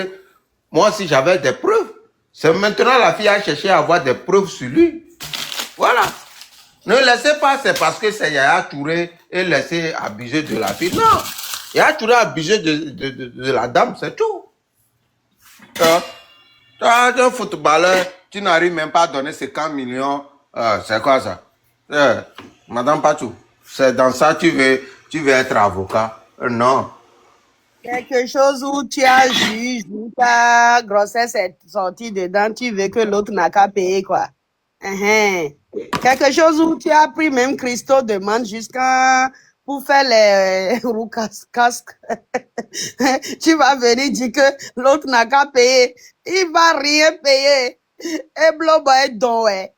A: moi si j'avais des preuves, c'est maintenant la fille a cherché à avoir des preuves sur lui. Voilà. Ne laissez pas, c'est parce que c'est Yaya Touré et laissez abuser de la fille. Non. Yaya Touré a abusé de la dame, c'est tout. Tu es un footballeur, tu n'arrives même pas à donner 50 millions. C'est quoi ça? Madame Patou, c'est dans ça tu veux être avocat? Non.
E: Quelque chose où tu as juge, où ta grossesse est sortie dedans, tu veux que l'autre n'a qu'à payer, quoi. Quelque chose où tu as pris même Christo demande jusqu'à pour faire les casques. Tu vas venir dire que l'autre n'a qu'à payer. Il va rien payer. Et Blobo est don, ouais.